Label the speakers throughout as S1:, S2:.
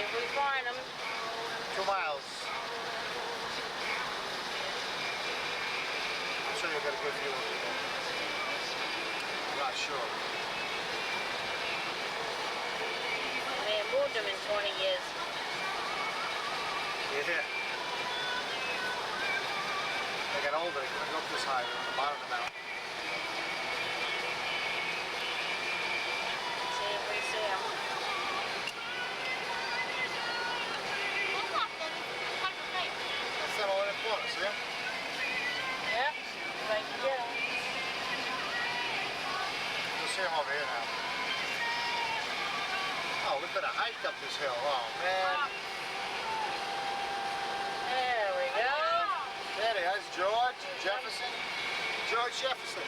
S1: if we find them.
S2: 2 miles. I'm sure you'll get a good view of it. I'm not sure.
S1: They ain't moved them in 20 years.
S2: Yeah. They got older, they couldn't go up this high, they're on the bottom of the mountain.
S1: See if we see them.
S2: That's them all in the corner, see them?
S1: Yep. If I can get them.
S2: You'll see them over here now. Oh, we could have hiked up this hill. Oh, man.
S1: There we go.
S2: There they are. That's George Jefferson. George Jefferson.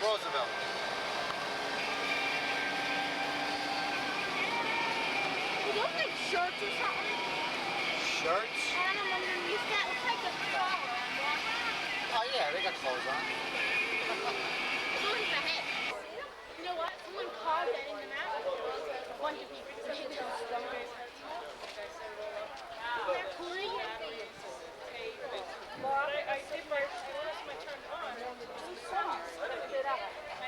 S2: Roosevelt.
S3: You look like shirts or something.
S2: Shirts?
S3: And I'm underneath that. Looks like a collar.
S2: Oh yeah, they got clothes on.
S3: Someone's the head. You know what? Someone carved that in the map. A bunch of people. They're pulling it.
S4: I did my turn on. I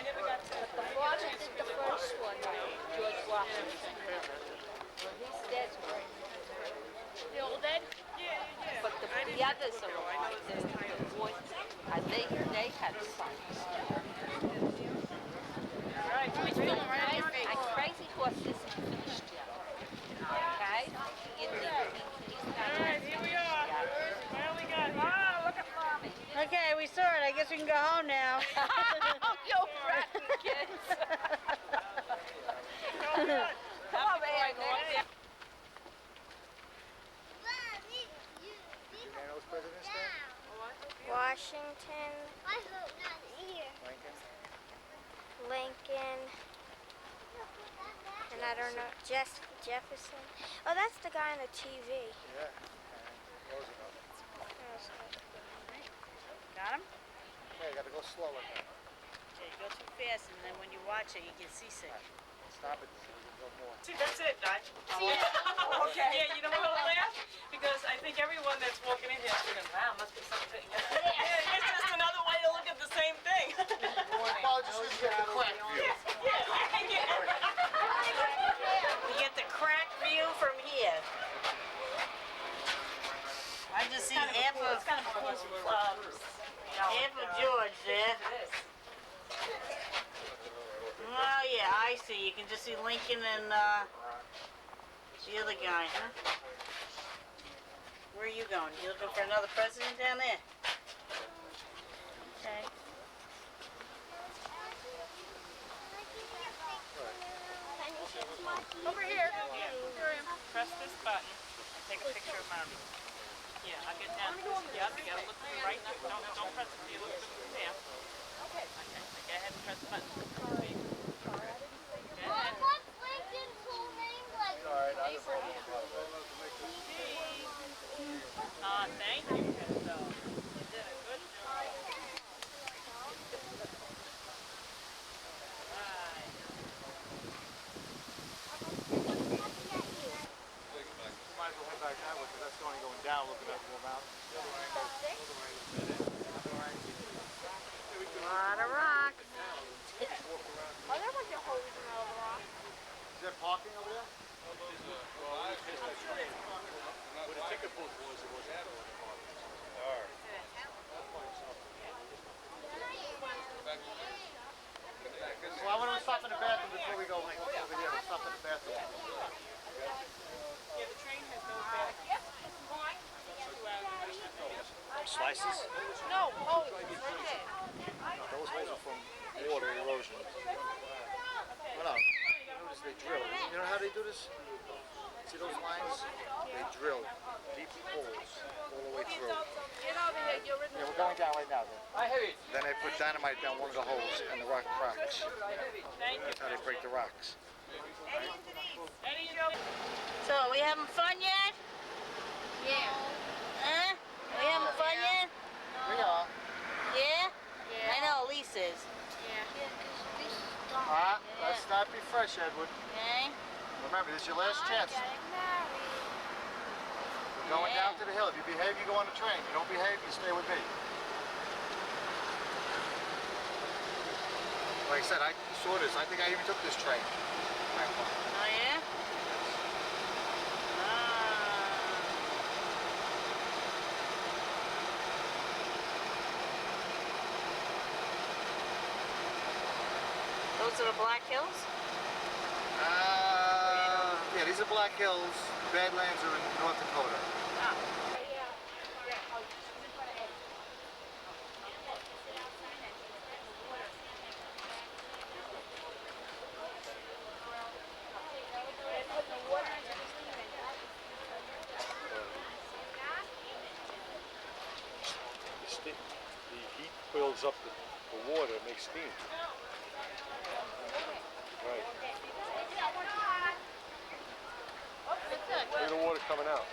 S4: never got to.
S1: The father did the first one, George Washington. Well, he's dead, right?
S3: The old dead?
S4: Yeah.
S1: But the others are alive. The boys, they had sons.
S4: Right,
S3: It's filming right on your face.
S1: And Crazy Horse isn't finished yet. Okay?
S4: Alright, here we are. Well, we got here.
S1: Oh, look at Mommy.
S5: Okay, we saw it. I guess we can go home now.
S1: You rotten kids. Come on, man.
S2: You know those presidents there?
S3: Washington. I hope not here.
S2: Lincoln?
S3: Lincoln. And I don't know, Jefferson. Oh, that's the guy on the TV.
S2: Yeah. And Roosevelt.
S1: Got him?
S2: Okay, you gotta go slower now.
S1: Okay, you go too fast, and then when you watch it, you get seasick.
S2: Stop it. So you can go more.
S4: See, that's it, Dad. Okay. Yeah, you know what I'll laugh? Because I think everyone that's walking in here is thinking, wow, must be something. Yeah, it's just another way to look at the same thing.
S2: Well, just to get the crack view.
S1: You get the crack view from here. I just see half of George there. Oh yeah, I see. You can just see Lincoln and the other guy, huh? Where are you going? You looking for another president down there? Okay.
S4: Over here. Press this button and take a picture of Mommy. Yeah, I'll get down. Yeah, you gotta look through right now. Don't press it. You look through there. Okay. Go ahead and press the button. Go ahead.
S3: What's Lincoln's whole name? Like
S2: Alright, I
S4: Thank you. You did a good job. Right.
S2: You might as well head back that way because that's only going down looking at the mountain.
S1: A lot of rocks.
S3: Oh, there was a hole in the rock.
S2: Is there parking over there? Where the ticket booth was, it was at. Well, I want to stop in the bathroom before we go over here. We'll stop in the bathroom.
S4: Yeah, the train has no back.
S2: Slices?
S3: No, holes right there.
S2: Those holes are from water erosion. Oh, no. Notice they drill. You know how they do this? See those lines? They drill deep holes all the way through.
S3: Get over here, you're in
S2: Yeah, we're going down right now. Then they put dynamite down one of the holes and the rock cracks. That's how they break the rocks.
S4: Eddie, Joe.
S1: So, are we having fun yet?
S2: fresh, Edward.
S1: Okay.
S2: Remember, this is your last chance. We're going
S1: Yeah.
S2: down to the hill. If you behave, you go on the train. If you don't behave, you stay with me. Like I said, I saw this. I think I even took this train.
S1: Oh, yeah? Those are the Black Hills?
S2: Yeah, these are Black Hills. Badlands are in North Dakota.
S1: Oh.
S6: The heat builds up the water, it makes steam. Right. Look at the water coming out.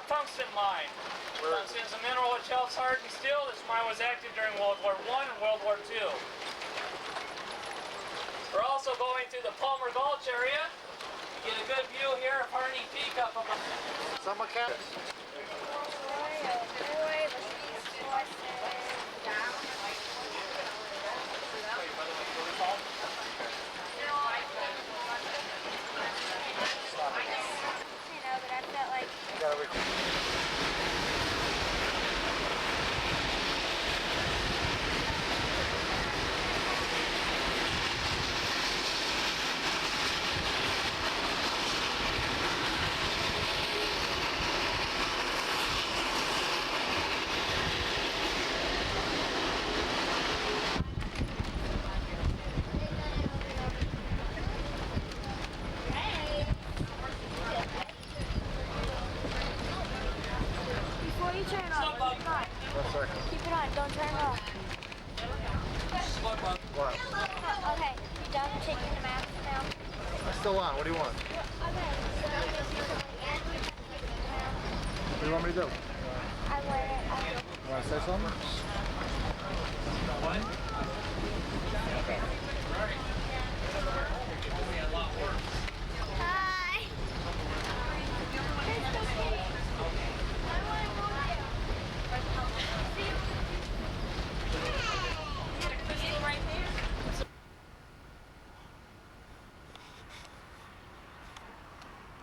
S4: Tungsten mine. Tungsten is a mineral which helps harden steel. This mine was active during World War I and World War II. We're also going to the Palmer Gulch area. You get a good view here of Harney Peak up above.
S2: Some mechanics.
S3: Before you turn it off, keep it on.
S2: 1 second.
S3: Keep it on, don't turn it off.
S2: What?
S3: Okay, you done taking the mask now?
S2: I'm still on. What do you want?
S3: Okay.
S2: What do you want me to do?
S3: I wear it.
S2: You want to say something?
S3: Hi.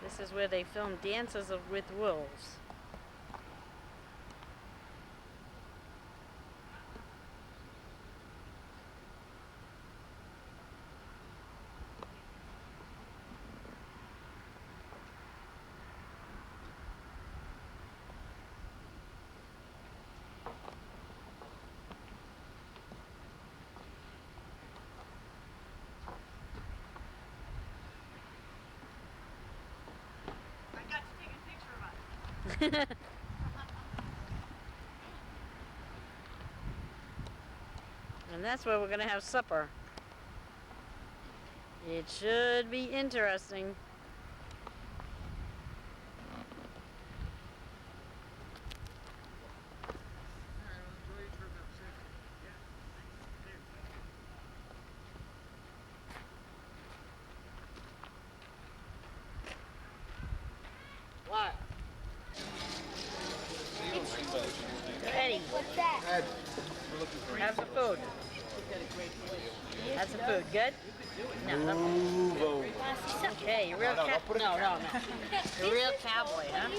S5: This is where they film Dances with Wolves. And that's where we're gonna have supper. It should be interesting. good? No.
S6: Move over.
S5: Okay, you're real no, no. You're a real cowboy, huh?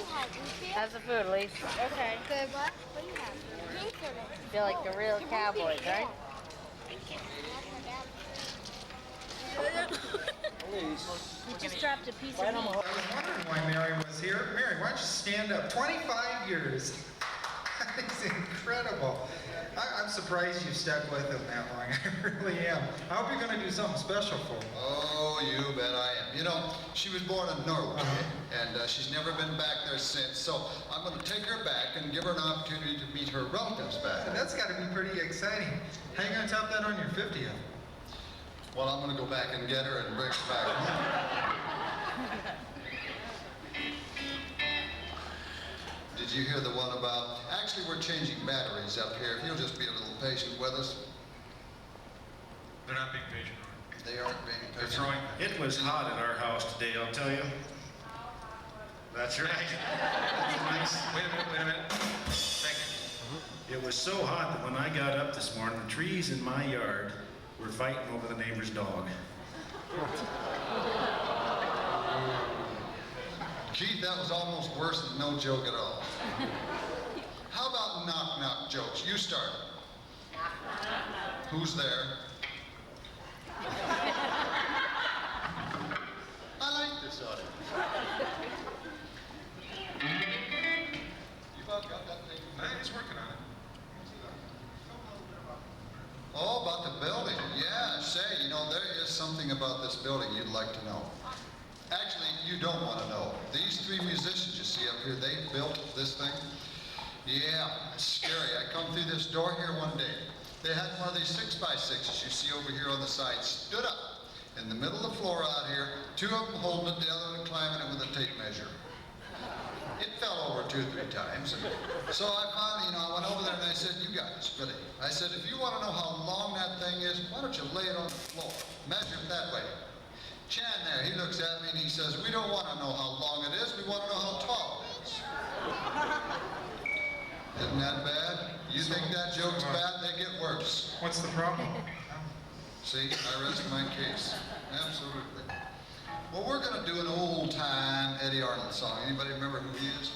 S5: How's the food, Elise?
S3: Okay. Good, what? What do you have? Pink or no?
S5: Feel like the real cowboys, right? You just dropped a piece of meat.
S7: I was wondering why Mary was here. Mary, why don't you stand up? 25 years. That's incredible. I'm surprised you stuck with him that long. I really am. I hope you're going to do something special for him.
S8: Oh, you bet I am. You know, she was born in Norway, and she's never been back there since. So I'm going to take her back and give her an opportunity to meet her relatives back.
S7: That's got to be pretty exciting. How are you going to top that on your 50th?
S8: Well, I'm going to go back and get her and bring her back home. Did you hear the one about, actually we're changing batteries up here. If you'll just be a little patient with us.
S9: They're not being patient.
S8: They aren't being
S9: They're
S8: patient.
S9: throwing. It was hot at our house today, I'll tell you. That's right. Nice. Wait a minute. Thank you. It was so hot that when I got up this morning, the trees in my yard were fighting over the neighbor's dog.
S8: Keith, that was almost worse than no joke at all. How about knock-knock jokes? You start. Who's there? I like this audience. You about got that thing?
S9: He's working on it.
S8: Oh, about the building. Yeah, say, you know, there is something about this building you'd like to know. Actually, you don't want to know. These three musicians you see up here, they built this thing. Yeah, it's scary. I come through this door here one day. They had one of these 6x6s you see over here on the side, stood up in the middle of the floor out here, two of them holding it, the other one climbing it with a tape measure. It fell over 2 or 3 times. So I finally, I went over there and I said, you guys, Billy, I said, if you want to know how long that thing is, why don't you lay it on the floor, measure it that way. Chan there, he looks at me and he says, we don't want to know how long it is, we want to know how tall it is. Isn't that bad? You think that joke's bad, they get worse.
S7: What's the problem?
S8: See, I rest my case. Absolutely. Well, we're going to do an old-time Eddie Arnold song. Anybody remember who he is?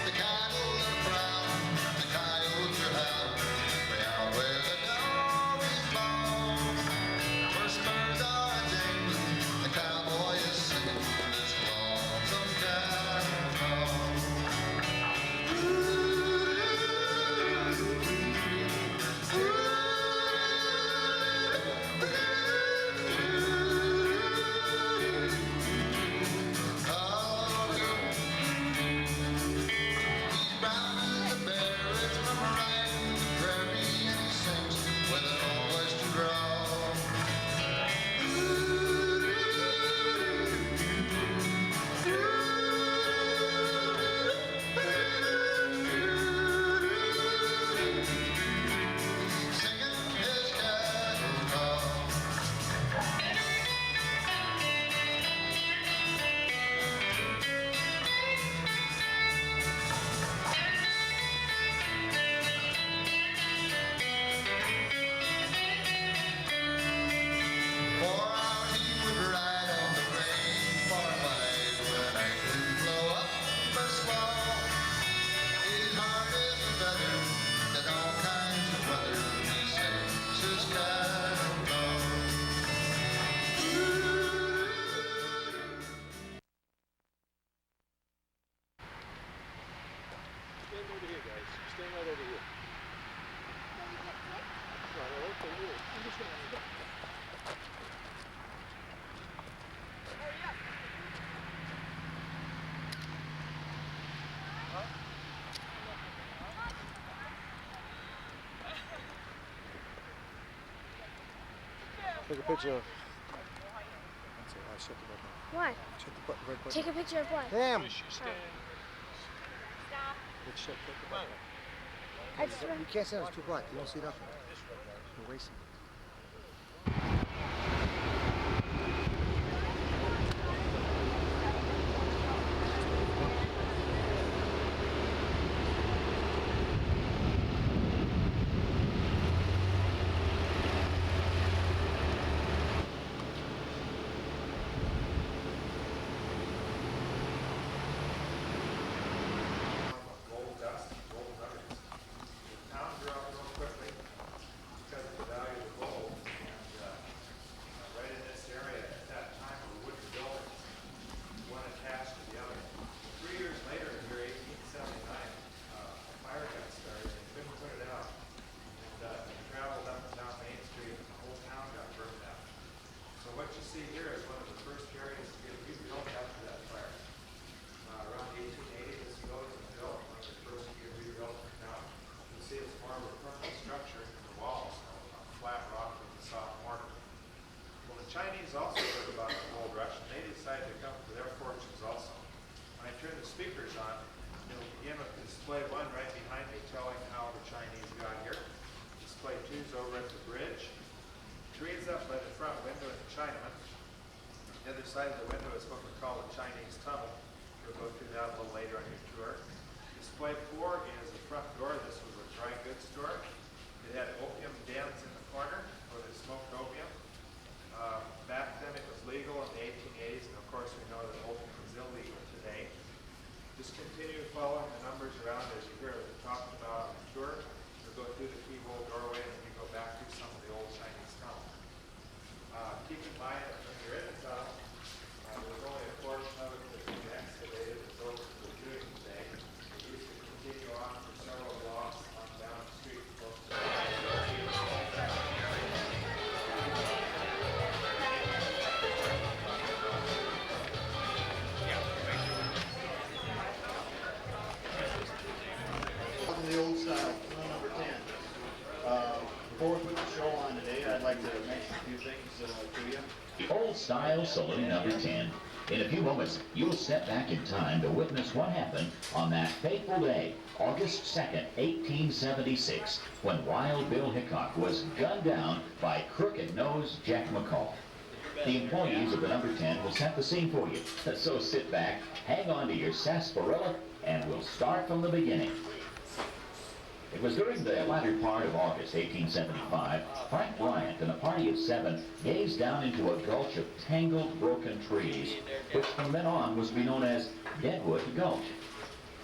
S8: The cattle are brown, the coyotes are howling, way out where the dog is born. Where spurs are jingling, the cowboy is singing this lonesome cattle call.
S6: Stand over here, guys. Stand right over here. No, right over here. I'm just gonna... Take a picture of... That's it. I shut the button.
S3: What?
S6: Shut the button, red button.
S3: Take a picture of what?
S6: Damn!
S3: Stop.
S6: Let's shut the button.
S3: I just
S6: You can't see it. It's too black. You don't see nothing. You're racing.
S10: speakers on. It'll begin with display 1 right behind me telling how the Chinese got here. Display 2 is over at the bridge. 3 is up by the front window at the Chinaman. The other side of the window is what we call the Chinese tunnel. We'll go through that a little later on your tour. Display 4 is the front door. This was a dry goods store. It had opium dens in the corner where they smoked opium. Back then it was legal in the 1880s, and of course we know that opium is illegal today. Just continue following the numbers around as you hear what talked about on the tour. We'll go through the keyhole doorway and then we go back through some of the old Chinese tunnel. Keep in mind that when you're in the tunnel, there's only a portion of it that's been excavated as those that we're doing today. We used to continue on for several blocks on down the street close to
S6: the old style, number 10. Before we put the show on today, I'd like to mention a few things to you.
S11: The old style saloon number 10. In a few moments, you'll step back in time to witness what happened on that fateful day, August 2nd, 1876, when Wild Bill Hickok was gunned down by crooked-nosed Jack McCall. The employees of the number 10 will set the scene for you. So sit back, hang on to your sarsaparilla, and we'll start from the beginning. It was during the latter part of August 1875, Frank Bryant and a party of 7 gazed down into a gulch of tangled, broken trees, which from then on was to be known as Deadwood Gulch.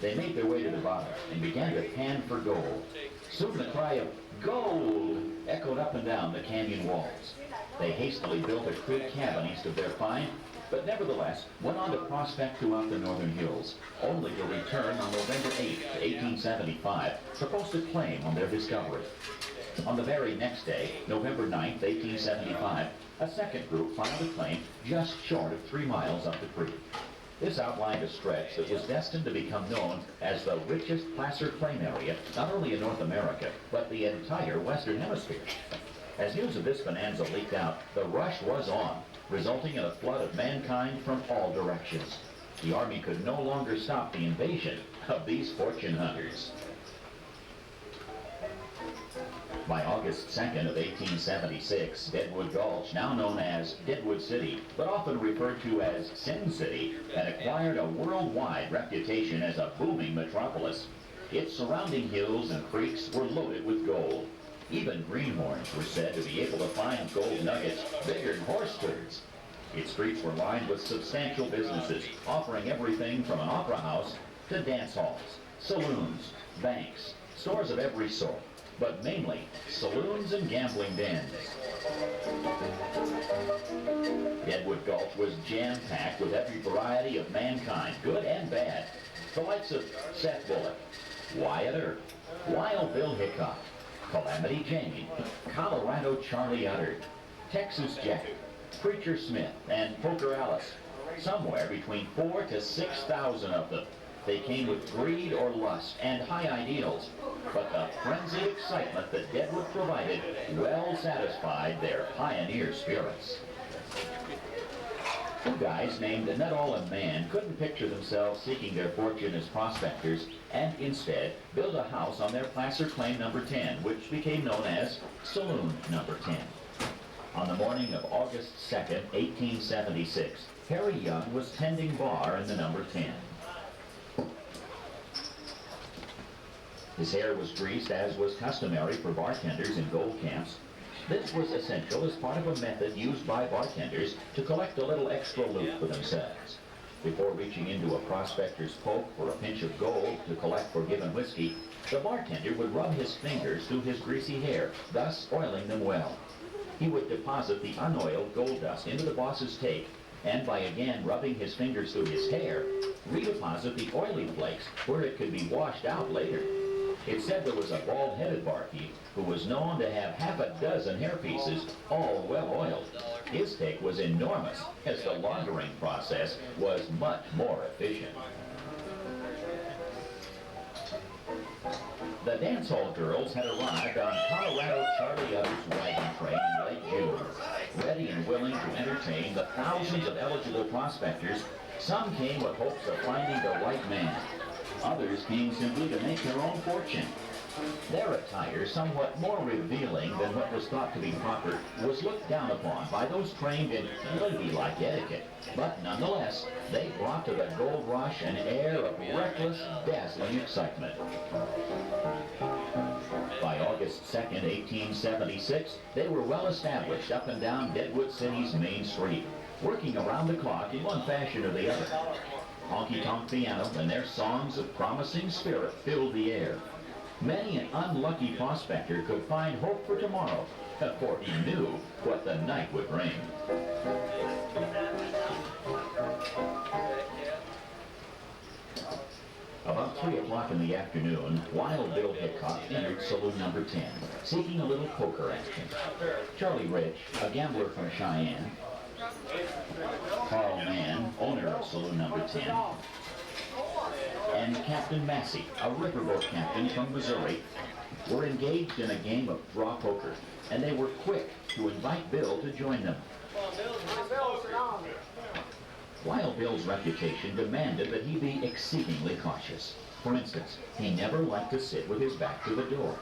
S11: They made their way to the bottom and began to pan for gold. Soon the cry of "Gold!" echoed up and down the canyon walls. They hastily built a creek cabin east of their find, but nevertheless went on to prospect throughout the northern hills, only to return on November 8, 1875, to post a claim on their discovery. On the very next day, November 9, 1875, a second group filed a claim just short of 3 miles up the creek. This outlined a stretch that was destined to become known as the richest placer claim area, not only in North America, but the entire Western Hemisphere. As news of this bonanza leaked out, the rush was on, resulting in a flood of mankind from all directions. The Army could no longer stop the invasion of these fortune hunters. By August 2nd of 1876, Deadwood Gulch, now known as Deadwood City, but often referred to as Sin City, had acquired a worldwide reputation as a booming metropolis. Its surrounding hills and creeks were loaded with gold. Even greenhorns were said to be able to find gold nuggets bigger than horse turds. Its streets were lined with substantial businesses, offering everything from an opera house to dance halls, saloons, banks, stores of every sort, but mainly saloons and gambling dens. Deadwood Gulch was jam-packed with every variety of mankind, good and bad. The likes of Seth Bullock, Wyatt Earp, Wild Bill Hickok, Calamity Jane, Colorado Charlie Utter, Texas Jack, Preacher Smith, and Poker Alice. Somewhere between 4,000 to 6,000 of them. They came with greed or lust and high ideals, but the frenzied excitement that Deadwood provided well satisfied their pioneer spirits. 2 guys named Nuttall and Mann couldn't picture themselves seeking their fortune as prospectors, and instead built a house on their placer claim number 10, which became known as Saloon number 10. On the morning of August 2nd, 1876, Harry Young was tending bar in the number 10. His hair was greased, as was customary for bartenders in gold camps. This was essential as part of a method used by bartenders to collect a little extra loot for themselves. Before reaching into a prospector's poke for a pinch of gold to collect for given whiskey, the bartender would rub his fingers through his greasy hair, thus oiling them well. He would deposit the unoiled gold dust into the boss's take, and by again rubbing his fingers through his hair, redeposit the oily flakes where it could be washed out later. It said there was a bald-headed barkeep who was known to have half a dozen hairpieces, all well oiled. His take was enormous, as the laundering process was much more efficient. The dance hall girls had arrived on Colorado Charlie Utter's wagon train in late June, ready and willing to entertain the thousands of eligible prospectors Some came with hopes of finding the right man. Others came simply to make their own fortune. Their attire, somewhat more revealing than what was thought to be proper, was looked down upon by those trained in ladylike etiquette. But nonetheless, they brought to the gold rush an air of reckless, dazzling excitement. By August 2nd, 1876, they were well established up and down Deadwood City's main street, working around the clock in one fashion or the other. Honky-tonk piano and their songs of promising spirit filled the air. Many an unlucky prospector could find hope for tomorrow, for he knew what the night would bring. About 3 o'clock in the afternoon, Wild Bill Hickok entered saloon number 10, seeking a little poker action. Charlie Rich, a gambler from Cheyenne, Carl Mann, owner of saloon number 10, and Captain Massey, a riverboat captain from Missouri, were engaged in a game of draw poker, and they were quick to invite Bill to join them. Wild Bill's reputation demanded that he be exceedingly cautious. For instance, he never liked to sit with his back to the door.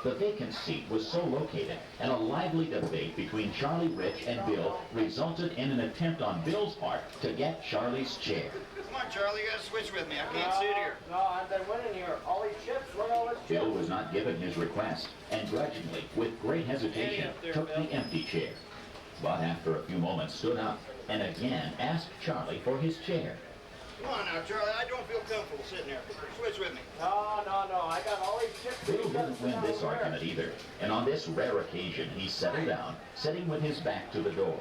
S11: The vacant seat was so located, and a lively debate between Charlie Rich and Bill resulted in an attempt on Bill's part to get Charlie's chair.
S2: Come on, Charlie, you gotta switch with me. I can't sit here.
S12: No, I've been winning here. All these chips, look at all this chips.
S11: Bill was not given his request, and grudgingly, with great hesitation, took the empty chair. But after a few moments stood up, and again asked Charlie for his chair.
S2: Come on now, Charlie, I don't feel comfortable sitting there. Switch with me.
S12: No, I got all these chips.
S11: Bill didn't win this argument either, and on this rare occasion he settled down, sitting with his back to the door.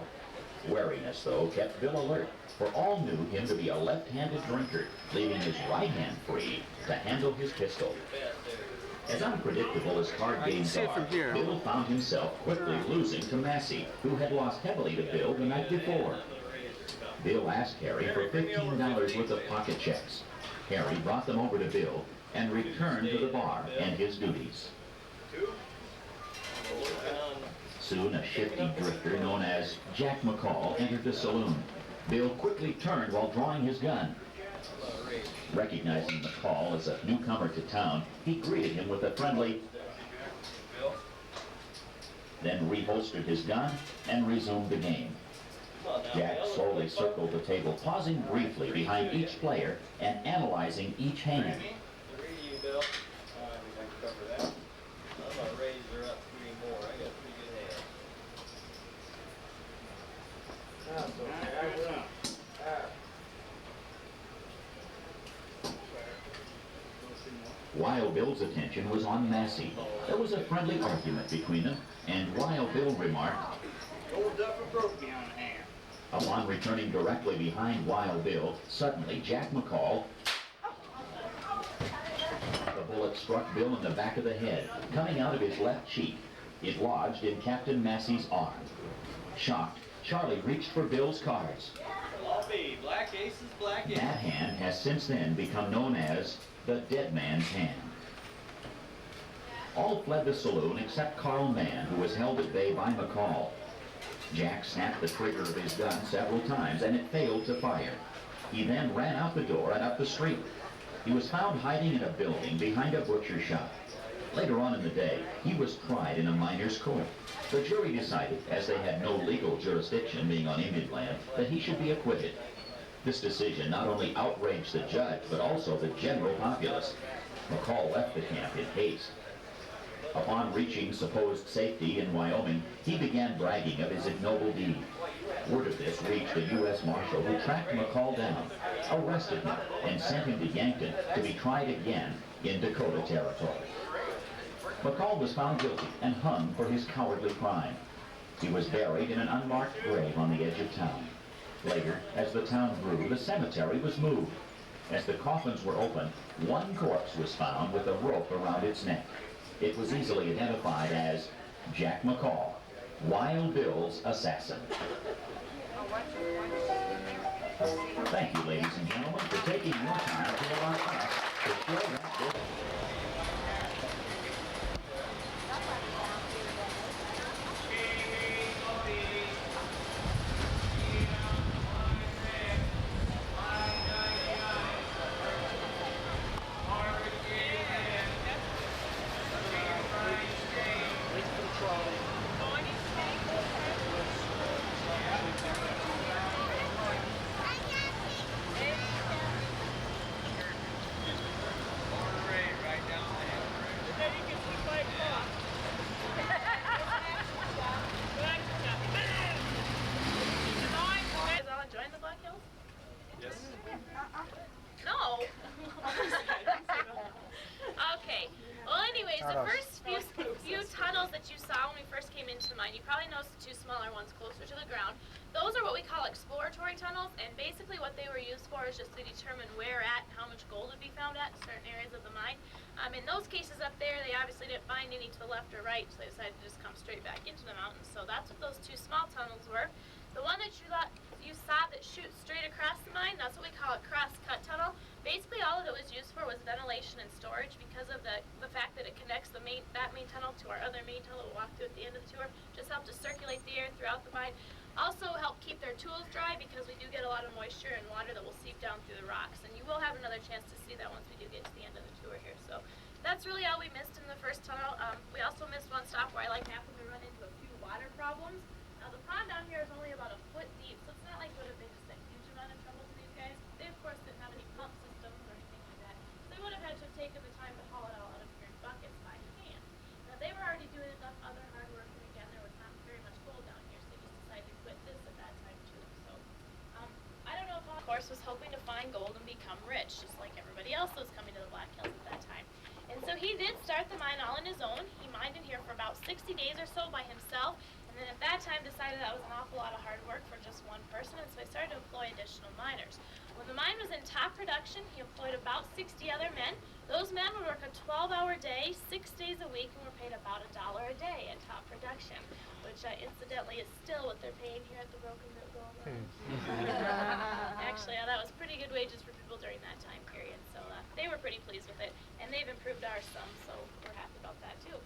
S11: Wariness, though, kept Bill alert, for all knew him to be a left-handed drinker, leaving his right hand free to handle his pistol. As unpredictable as card games are, Bill found himself quickly losing to Massey, who had lost heavily to Bill the night before. Bill asked Harry for $15 worth of pocket checks. Harry brought them over to Bill and returned to the bar and his duties. Soon a shifty drifter known as Jack McCall entered the saloon. Bill quickly turned while drawing his gun. Recognizing McCall as a newcomer to town, he greeted him with a friendly, then reholstered his gun and resumed the game. Jack slowly circled the table, pausing briefly behind each player and analyzing each hand. Wild Bill's attention was on Massey. There was a friendly argument between them, and Wild Bill remarked,
S2: Old Duffer broke me on the hand.
S11: upon returning directly behind Wild Bill, suddenly Jack McCall. The bullet struck Bill in the back of the head, coming out of his left cheek. It lodged in Captain Massey's arm. Shocked, Charlie reached for Bill's cards.
S12: Black aces, black aces.
S11: That hand has since then become known as the dead man's hand. All fled the saloon except Carl Mann, who was held at bay by McCall. Jack snapped the trigger of his gun several times, and it failed to fire. He then ran out the door and up the street. He was found hiding in a building behind a butcher shop. Later on in the day, he was tried in a miner's court. The jury decided, as they had no legal jurisdiction being on Indian land, that he should be acquitted. This decision not only outraged the judge, but also the general populace. McCall left the camp in haste. Upon reaching supposed safety in Wyoming, he began bragging of his ignoble deed. Word of this reached a U.S. Marshal who tracked McCall down, arrested him, and sent him to Yankton to be tried again in Dakota Territory. McCall was found guilty and hung for his cowardly crime. He was buried in an unmarked grave on the edge of town. Later, as the town grew, the cemetery was moved. As the coffins were opened, one corpse was found with a rope around its neck. It was easily identified as Jack McCall, Wild Bill's assassin. Thank you, ladies and gentlemen, for taking your time to allow us to show that book.
S3: the first few tunnels that you saw when we first came into the mine, you probably noticed the two smaller ones closer to the ground. Those are what we call exploratory tunnels, and basically what they were used for is just to determine where at and how much gold would be found at in certain areas of the mine. In those cases up there, they obviously didn't find any to the left or right, so they decided to just come straight back into the mountains. So that's what those two small tunnels were. The one that you saw that shoots straight across the mine, that's what we call a cross-cut tunnel. Basically, all that it was used for was ventilation and storage because of the fact that it connects that main tunnel to our other main tunnel we'll walk through at the end of the tour. Just helped to circulate the air throughout the mine. Also help keep their tools dry because we do get a lot of moisture and water that will seep down through the rocks. And you will have another chance to see that once we do get to the end of the tour here. So that's really all we missed in the first tunnel. We also missed one stop where I like happened to run into a few water problems. Now the pond down here is only about a foot deep, so it's not like it would have been just a huge amount of trouble to these guys. They of course didn't have any pump systems or anything like that. So they would have had to have taken the time to haul it all out of here in buckets by hand. Now they were already doing enough other hard work, and again there was not very much gold down here, so they just decided to quit this at that time too. So I don't know if of course was hoping to find gold and become rich, just like everybody else was coming to the Black Hills at that time. And so he did start the mine all on his own. He mined in here for about 60 days or so by himself. And then at that time decided that was an awful lot of hard work for just one person, and so he started to employ additional miners. When the mine was in top production, he employed about 60 other men. Those men would work a 12-hour day, 6 days a week, and were paid about $1 a day at top production, which incidentally is still what they're paying here at the Broken Boot Gold Mine. Actually, that was pretty good wages for people during that time period, so they were pretty pleased with it, and they've improved ours some, so we're happy about that too.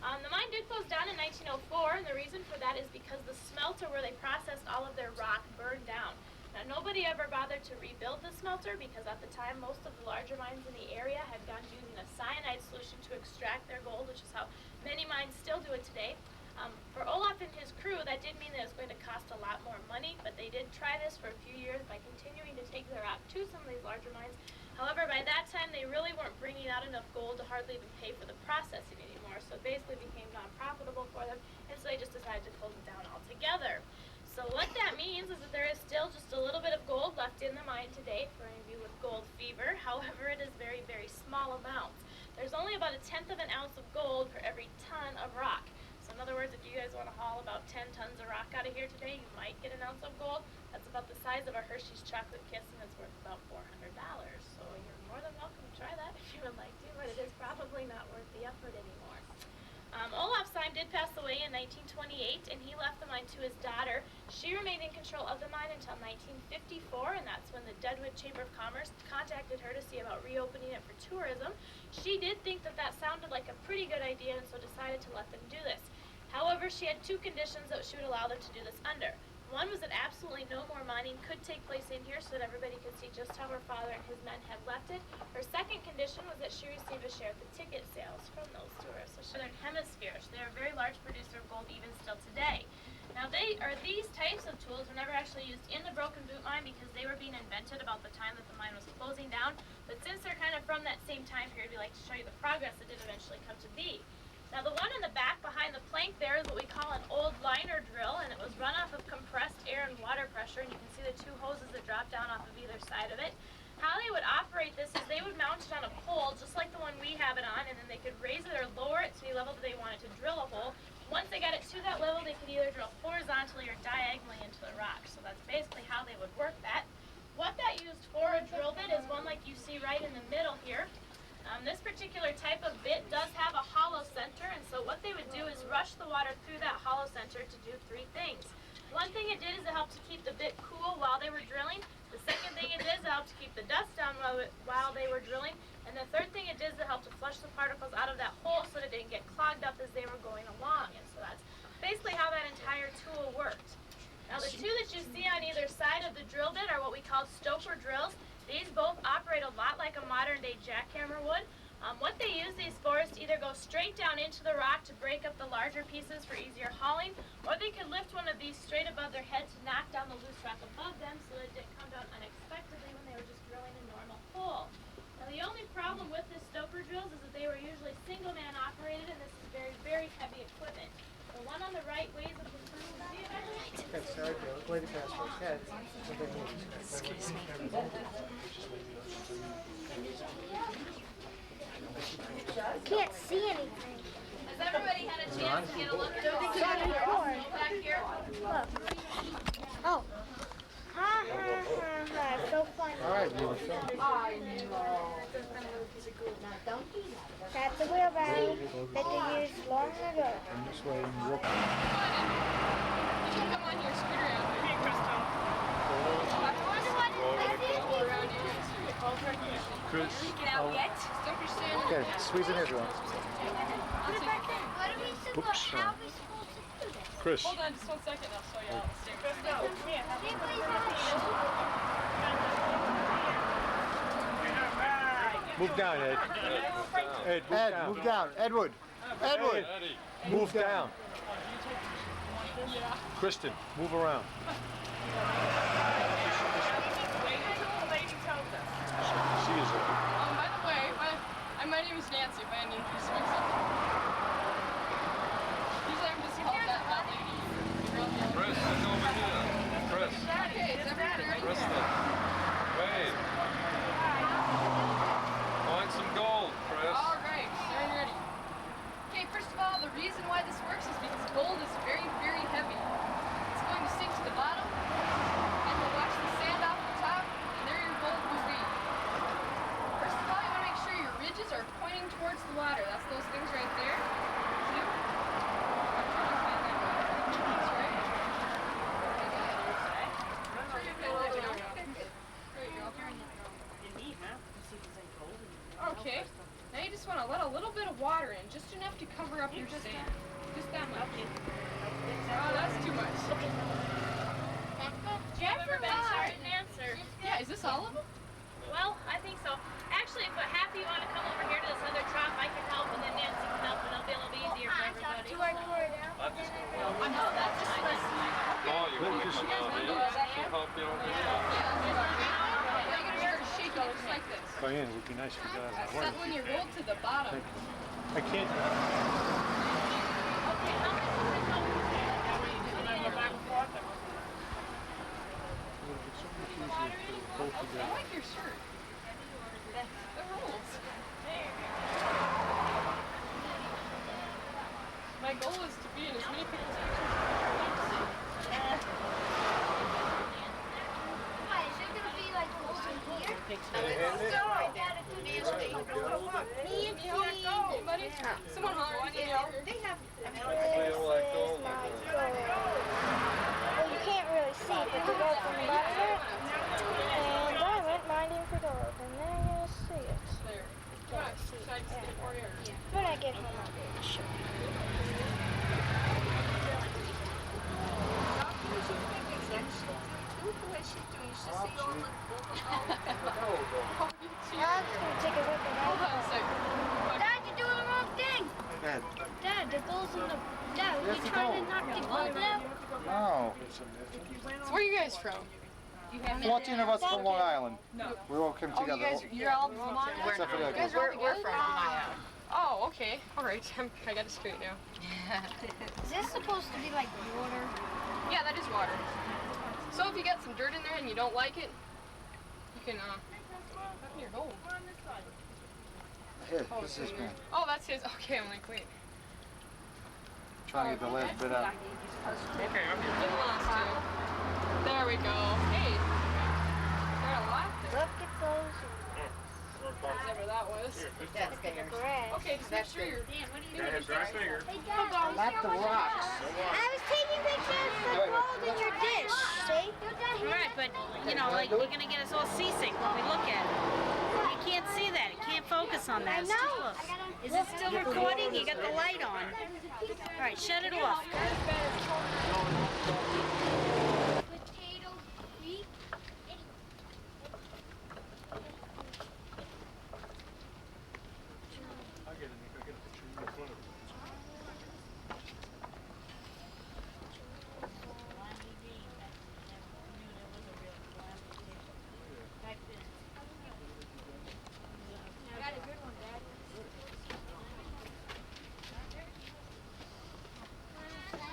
S3: The mine did close down in 1904, and the reason for that is because the smelter where they processed all of their rock burned down. Now, nobody ever bothered to rebuild the smelter because at the time, most of the larger mines in the area had gone using a cyanide solution to extract their gold, which is how many mines still do it today. For Olaf and his crew, that did mean that it was going to cost a lot more money, but they did try this for a few years by continuing to take their rock to some of these larger mines. However, by that time, they really weren't bringing out enough gold to hardly even pay for the processing anymore, so it basically became non-profitable for them, and so they just decided to close it down altogether. So what that means is that there is still just a little bit of gold left in the mine today for any of you with gold fever. However, it is very, very small amounts. There's only about 1/10 of an ounce of gold for every ton of rock. So in other words, if you guys want to haul about 10 tons of rock out of here today, you might get an ounce of gold. That's about the size of a Hershey's chocolate kiss, and it's worth about $400. So you're more than welcome to try that if you would like to, but it is probably not worth the effort anymore. Olafsheim did pass away in 1928, and he left the mine to his daughter. She remained in control of the mine until 1954, and that's when the Deadwood Chamber of Commerce contacted her to see about reopening it for tourism. She did think that that sounded like a pretty good idea, and so decided to let them do this. However, she had two conditions that she would allow them to do this under. One was that absolutely no more mining could take place in here so that everybody could see just how her father and his men had left it. Her second condition was that she received a share of the ticket sales from those tourists. So Southern Hemisphere, so they're a very large producer of gold even still today. Now these types of tools were never actually used in the Broken Boot mine because they were being invented about the time that the mine was closing down. But since they're kind of from that same time period, we like to show you the progress that did eventually come to be. Now the one in the back behind the plank there is what we call an old liner drill, and it was run off of compressed air and water pressure, and you can see the two hoses that drop down off of either side of it. How they would operate this is they would mount it on a pole, just like the one we have it on, and then they could raise it or lower it to the level that they wanted to drill a hole. Once they got it to that level, they could either drill horizontally or diagonally into the rock. So that's basically how they would work that. What that used for a drill bit is one like you see right in the middle here. This particular type of bit does have a hollow center, and so what they would do is rush the water through that hollow center to do three things. One thing it did is it helped to keep the bit cool while they were drilling. The second thing it did is it helped to keep the dust down while they were drilling. And the third thing it did is it helped to flush the particles out of that hole so that it didn't get clogged up as they were going along. And so that's basically how that entire tool worked. Now the two that you see on either side of the drill bit are what we call stoper drills. These both operate a lot like a modern-day jackhammer would. What they use these for is to either go straight down into the rock to break up the larger pieces for easier hauling, or they could lift one of these straight above their head to knock down the loose rock above them so that it didn't come down unexpectedly when they were just drilling a normal hole. Now the only problem with this stoper drills is that they were usually single-man operated, and this is very, very heavy equipment. The one on the right weighs up to 200 pounds.
S2: Okay, sorry, Bill. Lady Pastor. Head. Excuse me.
S13: Can't see anything.
S3: Has everybody had a chance to get a look at
S13: It's
S3: this?
S13: on the cord.
S3: Back here?
S13: Look. Oh. Ha ha ha ha. So funny.
S2: All right, beautiful.
S13: That's a wheelbarrow that they used long ago.
S2: And this way, and walk.
S4: You can come on here, scoot around. Hey, Crystal.
S2: Chris.
S3: Get out yet?
S4: Don't be standing.
S2: Okay, squeeze in everyone. Oops. Chris.
S4: Hold on just 1 second, I'll show you all the stairs.
S6: Move down, Ed. Ed,
S2: Move down. Edward. Edward.
S6: Move down. Kristen, move around.
S4: Wait until the lady tells us.
S6: She is
S4: By the way, my name is Nancy, my name is Susan. Usually I'm just called that lady.
S14: Chris, look over here. Chris.
S4: Okay, is everyone ready?
S14: Kristen. Wait. Find some gold, Chris.
S4: All right, everyone ready? Okay, first of all, the reason why this works is because gold is very, very heavy. It's going to sink to the bottom, and we'll watch the sand off the top, and there your gold will be. First of all, you want to make sure your ridges are pointing towards the water. That's those things right there. Two. That's right. There you go. Okay. Now you just want to let a little bit of water in, just enough to cover up your sand. Just that much. Oh, that's too much.
S3: Do you have ever been certain answer?
S4: Yeah, is this all of them?
S3: Well, I think so. Actually, if half of you want to come over here to this other trough, I can help, and then Nancy can help, and it'll be a little easier for everybody.
S14: I'm just going
S3: No, that's fine.
S14: Oh, you want to come down here? She'll help you over here.
S4: You're going to start shaking it just like this.
S6: Diane, it would be nice if you got that
S4: Set when you roll to the bottom.
S6: I can't.
S3: Okay, how much is it help?
S4: I like your shirt. The rules. My goal is to be in as many people's Someone holler at me over here.
S13: They have. Well, you can't really see it, but you go from the bottom there. And diamond, minding for gold. And there you see it.
S4: There.
S13: Can't see it.
S4: Yeah.
S13: When I get home, I'll be able to show you. I'm just gonna take a look at
S4: Hold on a second.
S13: Dad, you're doing the wrong thing.
S2: Dad.
S13: Dad, the gold's in the. Dad,
S2: Where's
S13: you
S2: the
S13: trying
S2: gold?
S13: to knock the gold out?
S2: No.
S4: So where are you guys from?
S2: 14 of us from Long Island.
S4: No.
S2: We all came
S4: Oh,
S2: together.
S4: you're all from Long Island?
S2: Except for the other
S4: You guys
S2: guy.
S4: are all together? Oh, okay. All right. I got it straight now.
S13: Is this supposed to be like water?
S4: Yeah, that is water. So if you got some dirt in there and you don't like it, you can put in your gold.
S2: Here, this is man.
S4: Oh, that's his. Okay, I'm like, wait.
S2: Trying to get the last bit out.
S4: Okay, the last two. There we go. Hey, there a lot there.
S13: Look at those.
S4: Whatever that was.
S5: That's bigger.
S4: Okay, just make sure you're.
S2: Not the rocks.
S13: I was taking pictures of the gold in your dish. See?
S1: Right, but, you know, like, you're gonna get us all seasick when we look at it. You can't see that. You can't focus on that. It's too close. Is it still recording? You got the light on. All right, shut it off.
S13: Potato feet.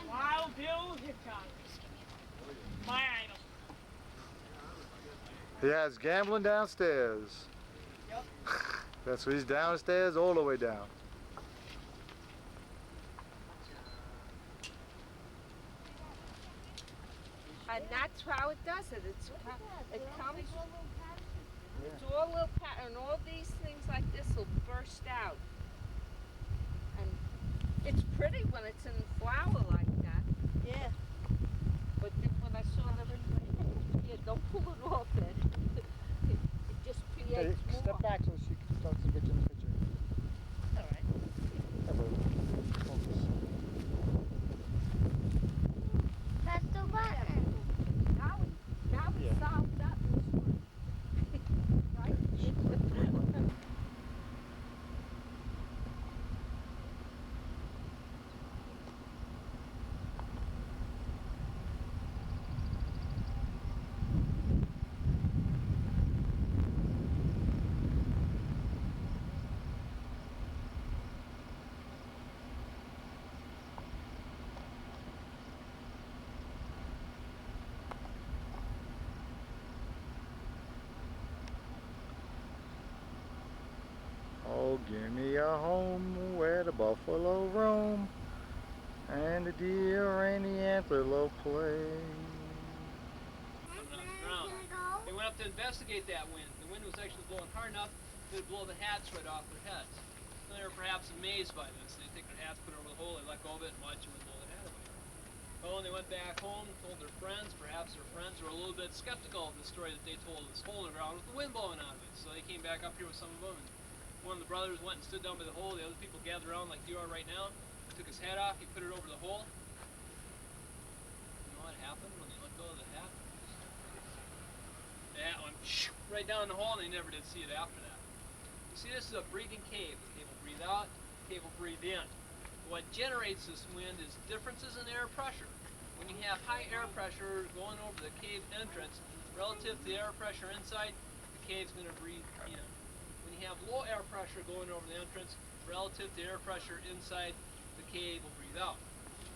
S4: Wild Bill Hickok. My idol.
S2: He has gambling downstairs.
S4: Yep.
S2: That's so he's downstairs all the way down.
S15: And that's how it does it. It comes. It's all little pattern. All these things like this will burst out. And it's pretty when it's in flower like that.
S1: Yeah.
S15: But then when I saw them, yeah, don't pull it off then. It just creates more.
S2: Step back so she can start to get you in the picture.
S1: All right.
S2: Focus.
S13: Press the button.
S15: Now we solved that mystery. Right?
S2: Oh, give me a home where the buffalo roam and the deer and the antelope play.
S12: They went up to investigate that wind. The wind was actually blowing hard enough to blow the hats right off their heads. So they were perhaps amazed by this. They take their hats, put it over the hole, they let go of it, and watch the wind blow the hat away. Well, when they went back home, told their friends, perhaps their friends were a little bit skeptical of the story that they told of this hole in the ground with the wind blowing out of it. So they came back up here with some of them, and one of the brothers went and stood down by the hole. The other people gathered around like you are right now. He took his hat off, he put it over the hole. You know what happened when they let go of the hat? The hat went right down the hole, and they never did see it after that. You see, this is a breathing cave. The cave will breathe out, the cave will breathe in. What generates this wind is differences in air pressure. When you have high air pressure going over the cave entrance relative to the air pressure inside, the cave's going to breathe in. When you have low air pressure going over the entrance relative to air pressure inside, the cave will breathe out.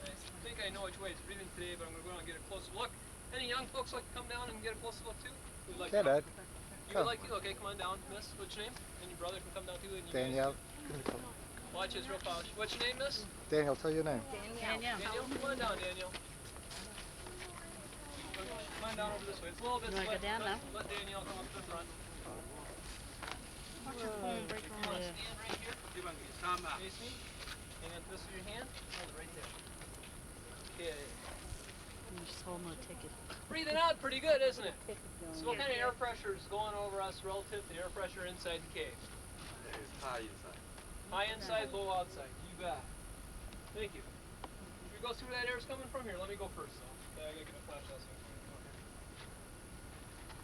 S12: I think I know which way it's breathing today, but I'm going to go out and get a closer look. Any young folks like to come down and get a closer look too? Who'd like to?
S2: Dad.
S12: You would like to? Okay, come on down, miss. What's your name? And your brother can come down too. And you
S2: Danielle.
S12: watch this real fast. What's your name, miss?
S2: Danielle, tell your name.
S1: Danielle.
S12: Danielle, come on down, Danielle. Come on down over this way. It's a little bit.
S1: You want to go down now?
S12: Let Danielle come up to the front.
S1: Watch your phone break on
S12: Stand
S1: there.
S12: right here. Face me. And this is your hand. Hold it right there. Okay.
S1: I'm just holding the ticket.
S12: Breathing out pretty good, isn't it? So what kind of air pressure is going over us relative to the air pressure inside the cave?
S14: It's high inside.
S12: High inside, low outside. You bet. Thank you. If you go see where that air is coming from here, let me go first. So I gotta get a flashlight.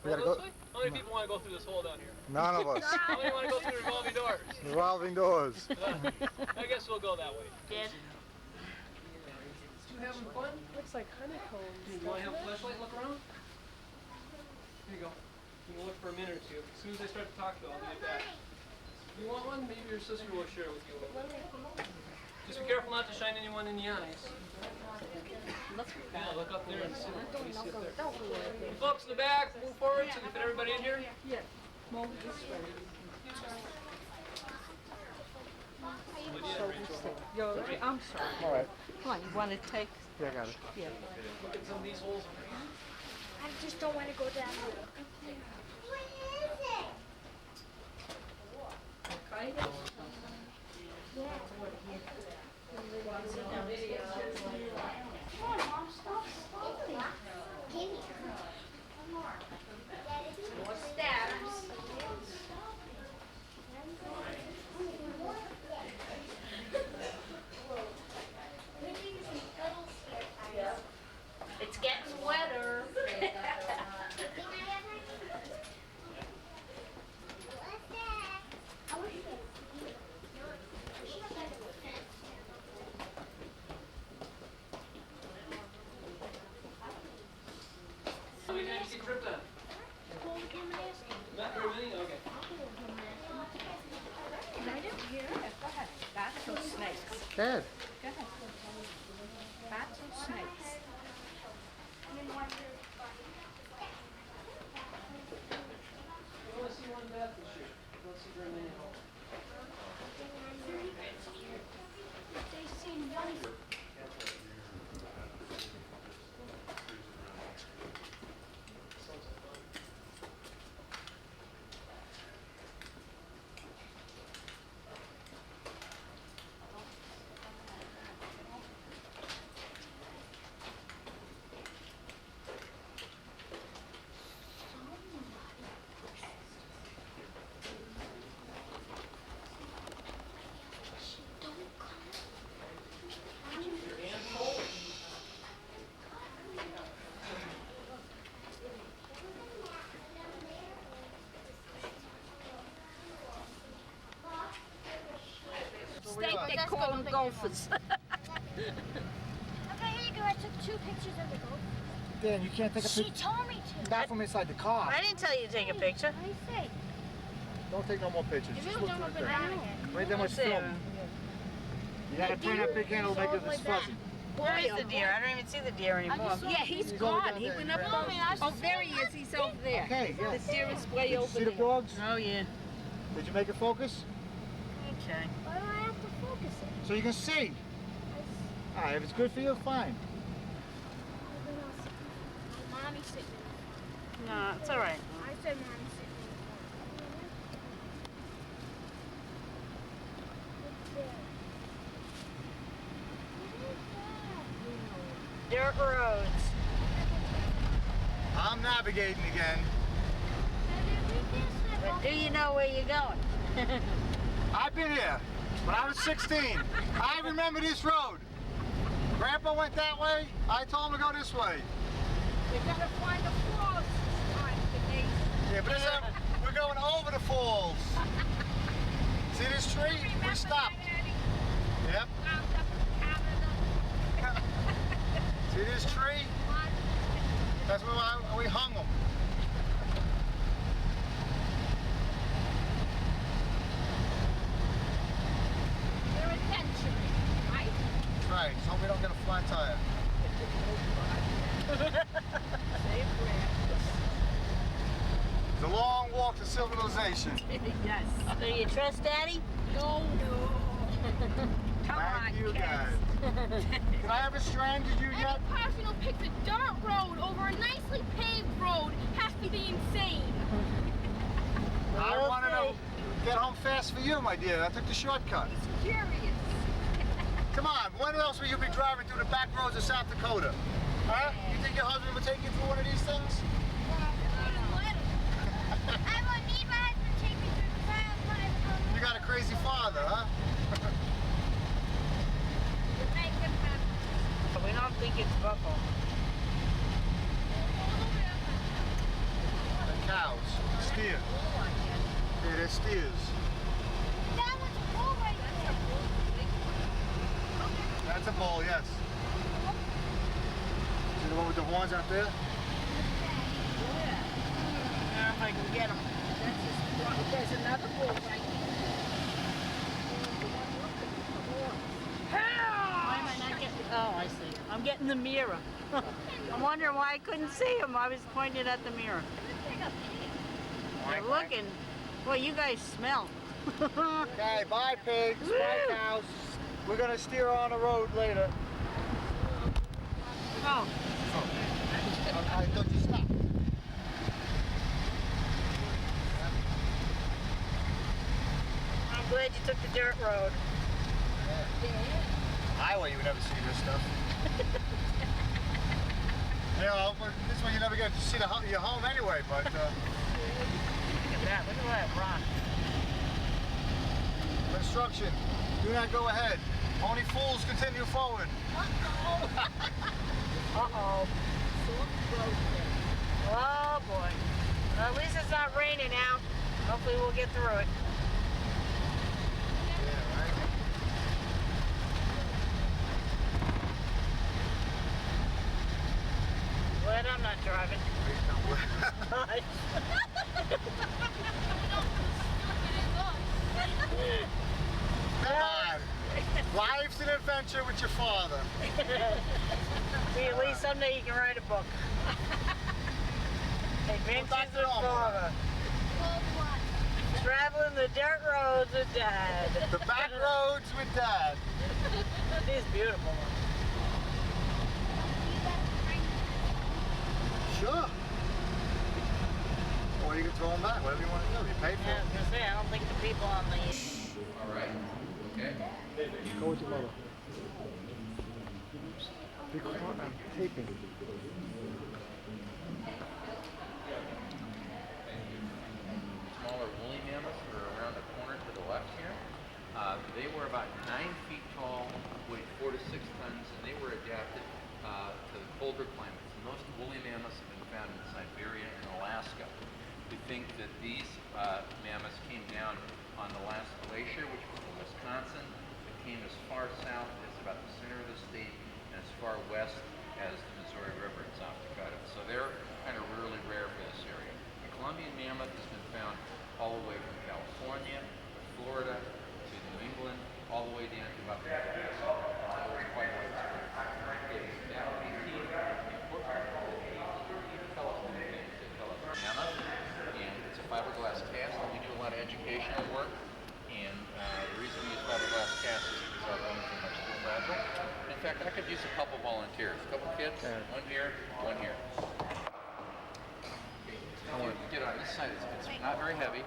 S2: We gotta
S12: This
S2: go.
S12: way? How many people want to go through this hole down here?
S2: None of us.
S12: How many want to go through the revolving doors?
S2: Revolving doors.
S12: I guess we'll go that way.
S1: Dad?
S12: You having fun?
S15: Looks like honeycombs.
S12: You want to have a flashlight look around? Here you go. You can look for a minute or two. As soon as I start to talk, though, I'll get it back. You want one? Maybe your sister will share it with you a little bit. Just be careful not to shine anyone in the eyes. Yeah, look up there and sit. Let me sit there. You folks in the back, move forward so we can fit everybody in here.
S15: Yeah. Move this way. Yo, I'm sorry.
S2: All right.
S15: Come on, you want to take?
S2: Yeah, I got it.
S15: Yeah.
S12: Look at some of these holes.
S13: I just don't want to go down there.
S12: Okay.
S13: Come on, Mom, stop stalling. Give me.
S15: More steps. It's getting wetter.
S12: How many times did you trip on? Not very many? Okay.
S15: Can I do? Yeah, go ahead. Bats or snakes?
S2: Dad.
S15: Go ahead. Bats or snakes?
S12: You want to see one bat this year? Let's see very many holes.
S15: State they call them golfers.
S13: Okay, here you go. I took 2 pictures of the goat.
S2: Dan, you can't take a
S13: She
S2: picture.
S13: told me to.
S2: Not from inside the car.
S5: I didn't tell you to take a picture.
S13: Let me see.
S2: Don't take no more pictures.
S13: If
S2: Just
S13: you
S2: look
S13: don't
S2: through
S13: open
S2: the
S13: it
S2: thing.
S13: down again.
S2: Right there much film. You gotta turn that big handle to make it this fuzzy.
S5: Where is the deer? I don't even see the deer anymore.
S15: Yeah, he's
S2: He's over
S15: gone.
S2: down
S15: He
S2: there.
S15: went up. Oh, there he is. He's over there.
S2: Okay, yeah.
S15: The deer is way
S2: Did you
S15: over
S2: see
S15: there.
S2: the dogs?
S5: Oh, yeah.
S2: Did you make it focus?
S5: Okay.
S13: Why do I have to focus it?
S2: So you can see. Alright, if it's good for you, fine.
S13: Mommy's sitting in
S5: No, it's all right.
S13: I said mommy's sitting
S5: Dirt roads.
S2: I'm navigating again.
S5: But do you know where you're going?
S2: I've been here when I was 16. I remember this road. Grandpa went that way. I told him to go this way.
S15: We gotta find the falls this time, Denise.
S2: Yeah, but we're going over the falls. See this tree? We stopped. Yep. See this tree? That's where we hung them.
S15: You're adventuring, right?
S2: That's right. So we don't get a flat tire. It's a long walk to civilization.
S15: Yes.
S5: Do you trust Daddy?
S15: No. Come
S2: Thank
S15: on,
S2: you,
S15: kids.
S2: guys. Can I have a strand to you yet?
S3: Any person who picks a dirt road over a nicely paved road has to be insane.
S2: I wanted to get home fast for you, my dear. I took the shortcut.
S15: Curious.
S2: Come on, when else will you be driving through the back roads of South Dakota? Huh? You think your husband would take you through one of these things?
S13: I won't need my husband to take me through the files when I
S2: You got a crazy father, huh?
S5: We don't think it's buffalo.
S2: The cows, steer. Yeah, they're steers.
S13: That was a bull right there.
S2: That's a bull, yes. See the one with the horns out there?
S5: Yeah, if I can get him.
S15: There's another bull right
S5: Why am I not getting? Oh, I see. I'm getting the mirror. I'm wondering why I couldn't see him. I was pointed at the mirror. They're looking. Well, you guys smell.
S2: Okay, bye pigs, bye cows. We're gonna steer on the road later.
S5: Oh.
S2: I thought you stopped.
S5: I'm glad you took the dirt road.
S2: Highway, you would never see this stuff. You know, this one you never get to see your home anyway, but...
S5: Look at that. Look at that rock.
S2: Construction. Do not go ahead. Only fools continue forward.
S5: Uh-oh. Oh, boy. Well, at least it's not raining out. Hopefully we'll get through it.
S2: Yeah, right?
S5: Glad I'm not driving.
S2: Come on. Life's an adventure with your father.
S5: See, at least someday you can write a book. Adventures with Father. Traveling the dirt roads with Dad.
S2: The back roads with Dad.
S5: It is beautiful. beautiful one.
S2: Sure. Or you can throw them back, whatever you want to do. You pay for
S5: Yeah, I was
S2: them.
S5: gonna say, I don't think the people on the...
S16: All right. Okay.
S2: Go with your mother. Be quiet, I'm taping.
S16: Smaller woolly mammoths are around the corner to the left here. They were about 9 feet tall, weighed 4 to 6 tons, and they were adapted to the colder climates. And most woolly mammoths have been found in Siberia and Alaska. We think that these mammoths came down on the last glacier, which was in Wisconsin. It came as far south as about the center of the state and as far west as the Missouri River in South Dakota. So they're kind of really rare for this area. The Columbian mammoth has been found all the way from California, Florida, to New England, all the way down to about the Midwest. So it's quite widespread. Mammoth, and it's a fiberglass cast, and we do a lot of educational work. And the reason we use fiberglass casts is because our bones are much too fragile. In fact, I could use a couple volunteers, a couple kids, one here, one here. You get on this side, it's not very heavy.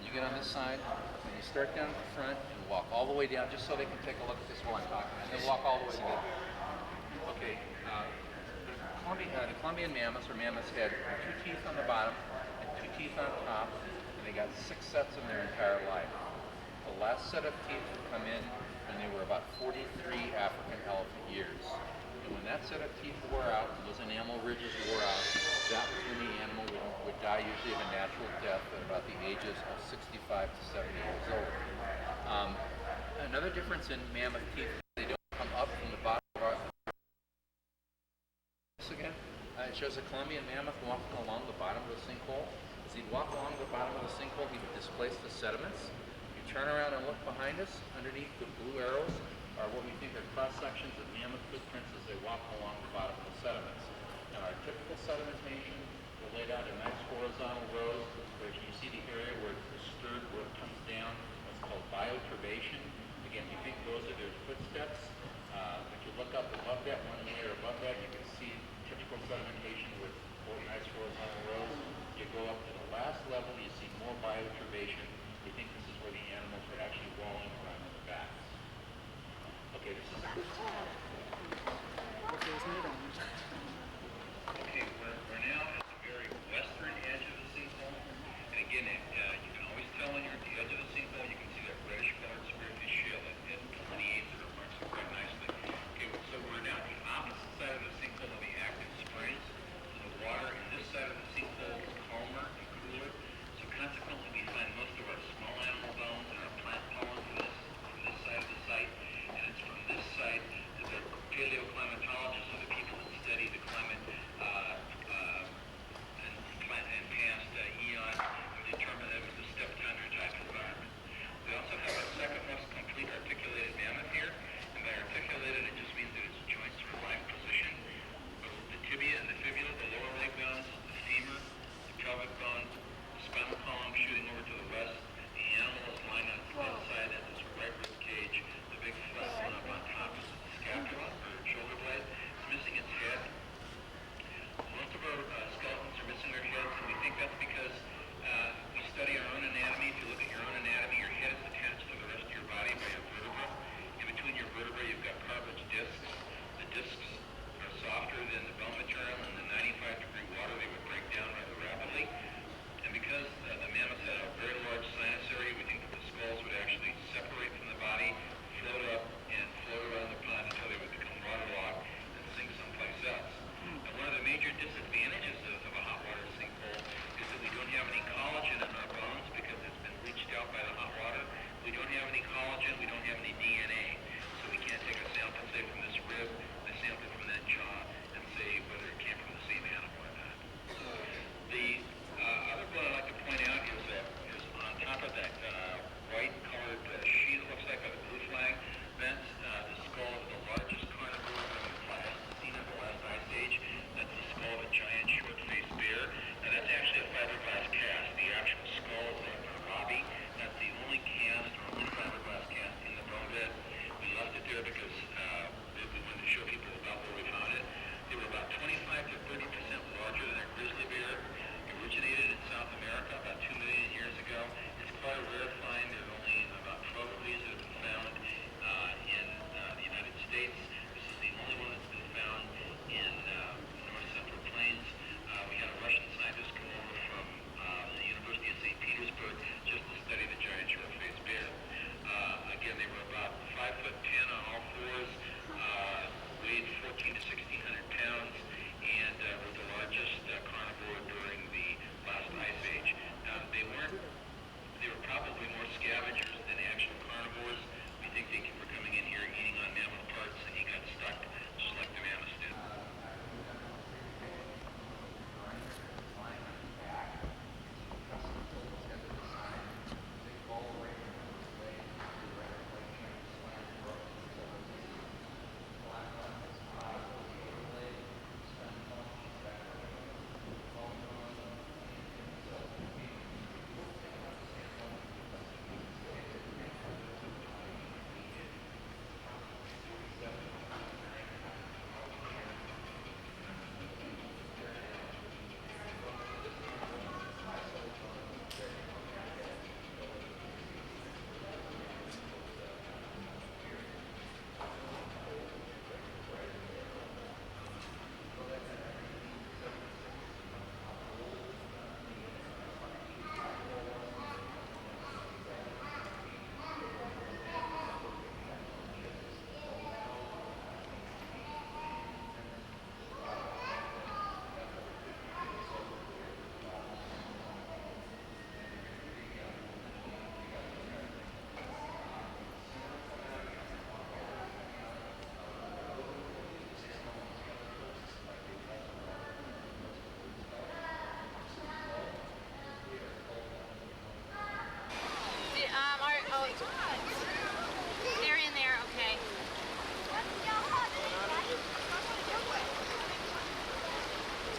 S16: You get on this side, and you start down at the front and walk all the way down, just so they can take a look at this while I'm talking. And then walk all the way down. Okay. The Columbian mammoths, or mammoths, had 2 teeth on the bottom and 2 teeth on top, and they got 6 sets in their entire life. The last set of teeth would come in when they were about 43 African elephant years. And when that set of teeth wore out, those enamel ridges wore out, that was when the animal would die, usually of a natural death at about the ages of 65 to 70 years old. Another difference in mammoth teeth, they don't come up from the bottom of our... Again, it shows a Columbian mammoth walking along the bottom of the sinkhole. As he'd walk along the bottom of the sinkhole, he would displace the sediments. You turn around and look behind us, underneath the blue arrows are what we think are cross-sections of mammoth footprints as they walk along the bottom of the sediments. Now, our typical sedimentation, we're laid out in nice horizontal rows, where you see the area where it's disturbed, where it comes down, what's called bioturbation. Again, you think those are their footsteps. If you look up above that, one layer above that, you can see typical sedimentation with nice horizontal rows. You go up to the last level, you see more bioturbation. We think this is where the animals are actually walling around on their backs. Okay, this is Okay, we're now at the very western edge of the sinkhole. And again, you can always tell when you're at the edge of the sinkhole, you can see that reddish colored spearfish shell. It delineates the marks quite nicely. Okay, so we're now at the opposite side of the sinkhole of the active springs. So the water in this side of the sinkhole is calmer and cooler. So consequently, we find most of our small animal bones and our plant pollen from this side of the site. And it's from this side that the paleoclimatologists, or the people that study the climate and past eons, have determined that it was a steppe tundra type environment. We also have our second most complete articulated mammoth here. And by articulated, it just means that its joints are in line position. The tibia and the fibula, the lower leg bones, the femur, the pelvic bone, the spinal column shooting over to the west. The animal is lying on its left side at this right rib cage. The big flat one up on top is the scapula, or shoulder blade. It's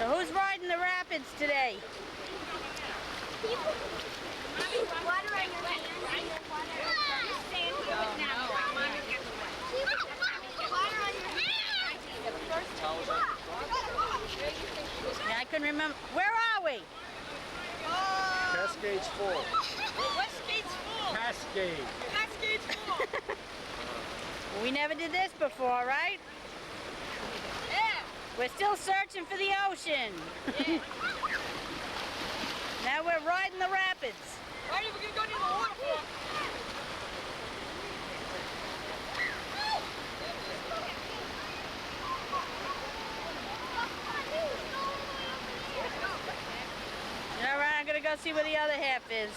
S1: So who's riding the rapids today?
S13: Water on your hands. Water on your hands.
S1: Yeah, I couldn't remember. Where are we?
S2: Cascades full.
S15: What skate's full?
S2: Cascade.
S15: Cascade's full.
S1: We never did this before, right?
S15: Yeah.
S1: We're still searching for the ocean.
S15: Yeah.
S1: Now we're riding the rapids.
S15: Why are we gonna go to the waterfall?
S1: All right, I'm gonna go see where the other half is.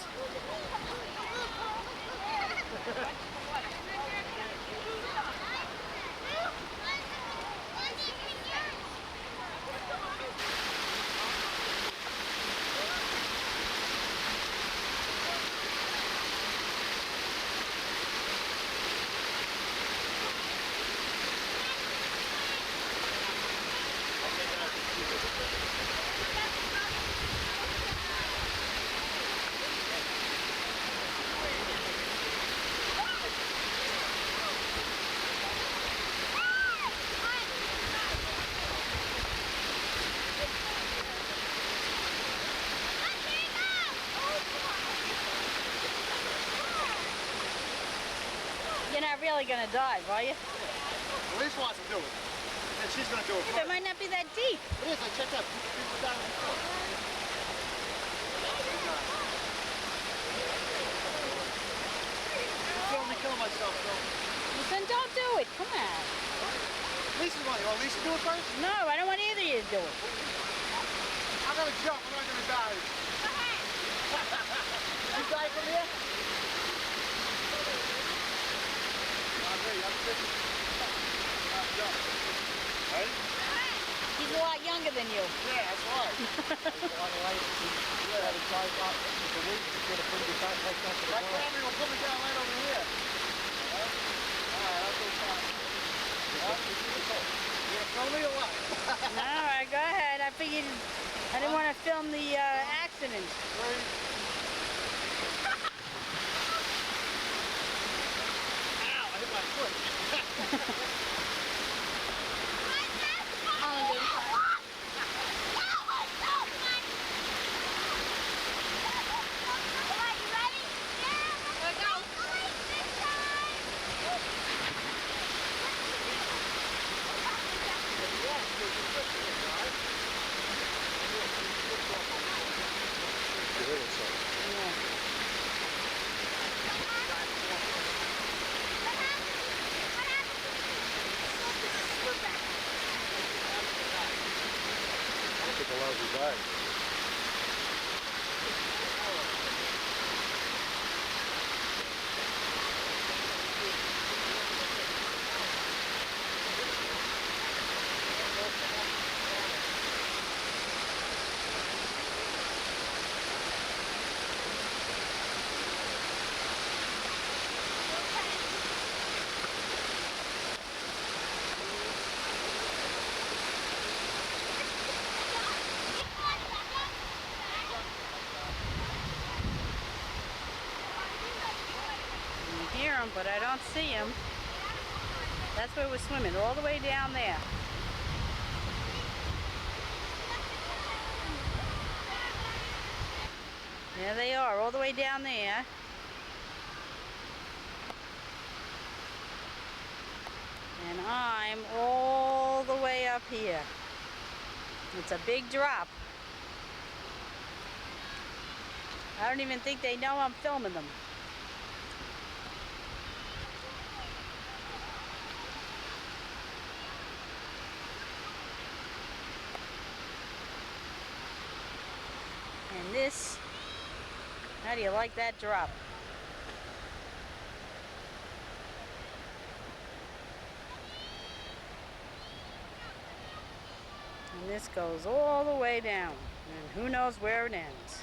S1: You're not really gonna dive, are you?
S2: Elise wants to do it. And she's going to do it
S1: It
S2: first.
S1: might not be that deep.
S2: It is. I checked out. People down before. I'm feeling me killing myself, so.
S1: Well, then don't do it. Come on.
S2: Lisa's one. You want Lisa to do it first?
S1: No, I don't want either of you to do it.
S2: I'm going to jump. I'm not going to dive. You dive from here? I'm ready. I'm ready. Jump. Ready?
S1: He's a lot younger than you.
S2: Yeah, that's right. Yeah, the guy got the weight to get a pretty good time like that. My family will put me down right over here. Alright, I'll go fine. You gonna film me or what?
S1: All right, go ahead. I figured I didn't want to film the accident.
S2: Ow, I hit my foot.
S1: Hear him, but I don't see him. That's where we're swimming, all the way down there. There they are, all the way down there. And I'm all the way up here. It's a big drop. I don't even think they know I'm filming them. And this, how do you like that drop? And this goes all the way down, and who knows where it ends.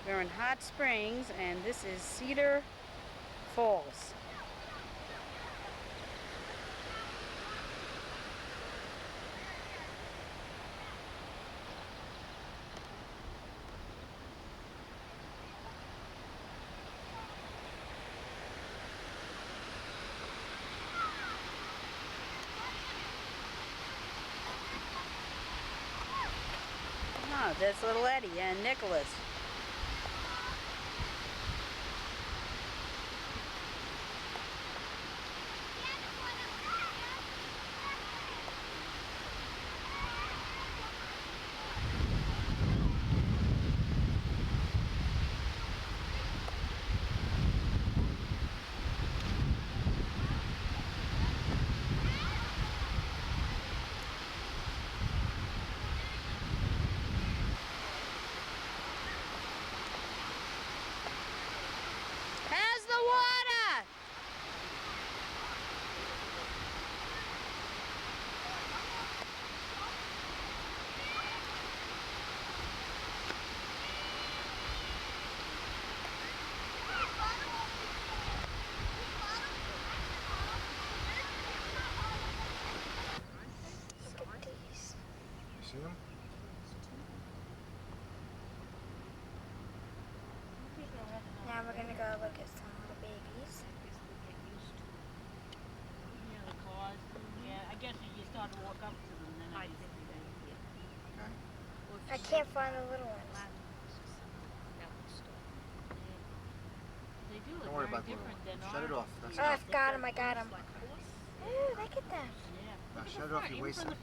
S1: We're in Hot Springs, and this is Cedar Falls.
S5: Oh, that's little Eddie and Nicholas. How's the water?
S2: You see them?
S13: Now we're gonna go look at some little babies.
S5: Yeah, the cars. Yeah, I guess if you start to walk up to them, then I think
S13: I can't find the little ones.
S5: they do look
S2: Don't worry
S5: very
S2: about the little
S5: different than
S2: one. Shut it off. That's
S13: Oh,
S2: enough.
S13: I've got them. I got them. Ooh, look at them.
S5: Yeah.
S2: Now shut it off. You're wasting it.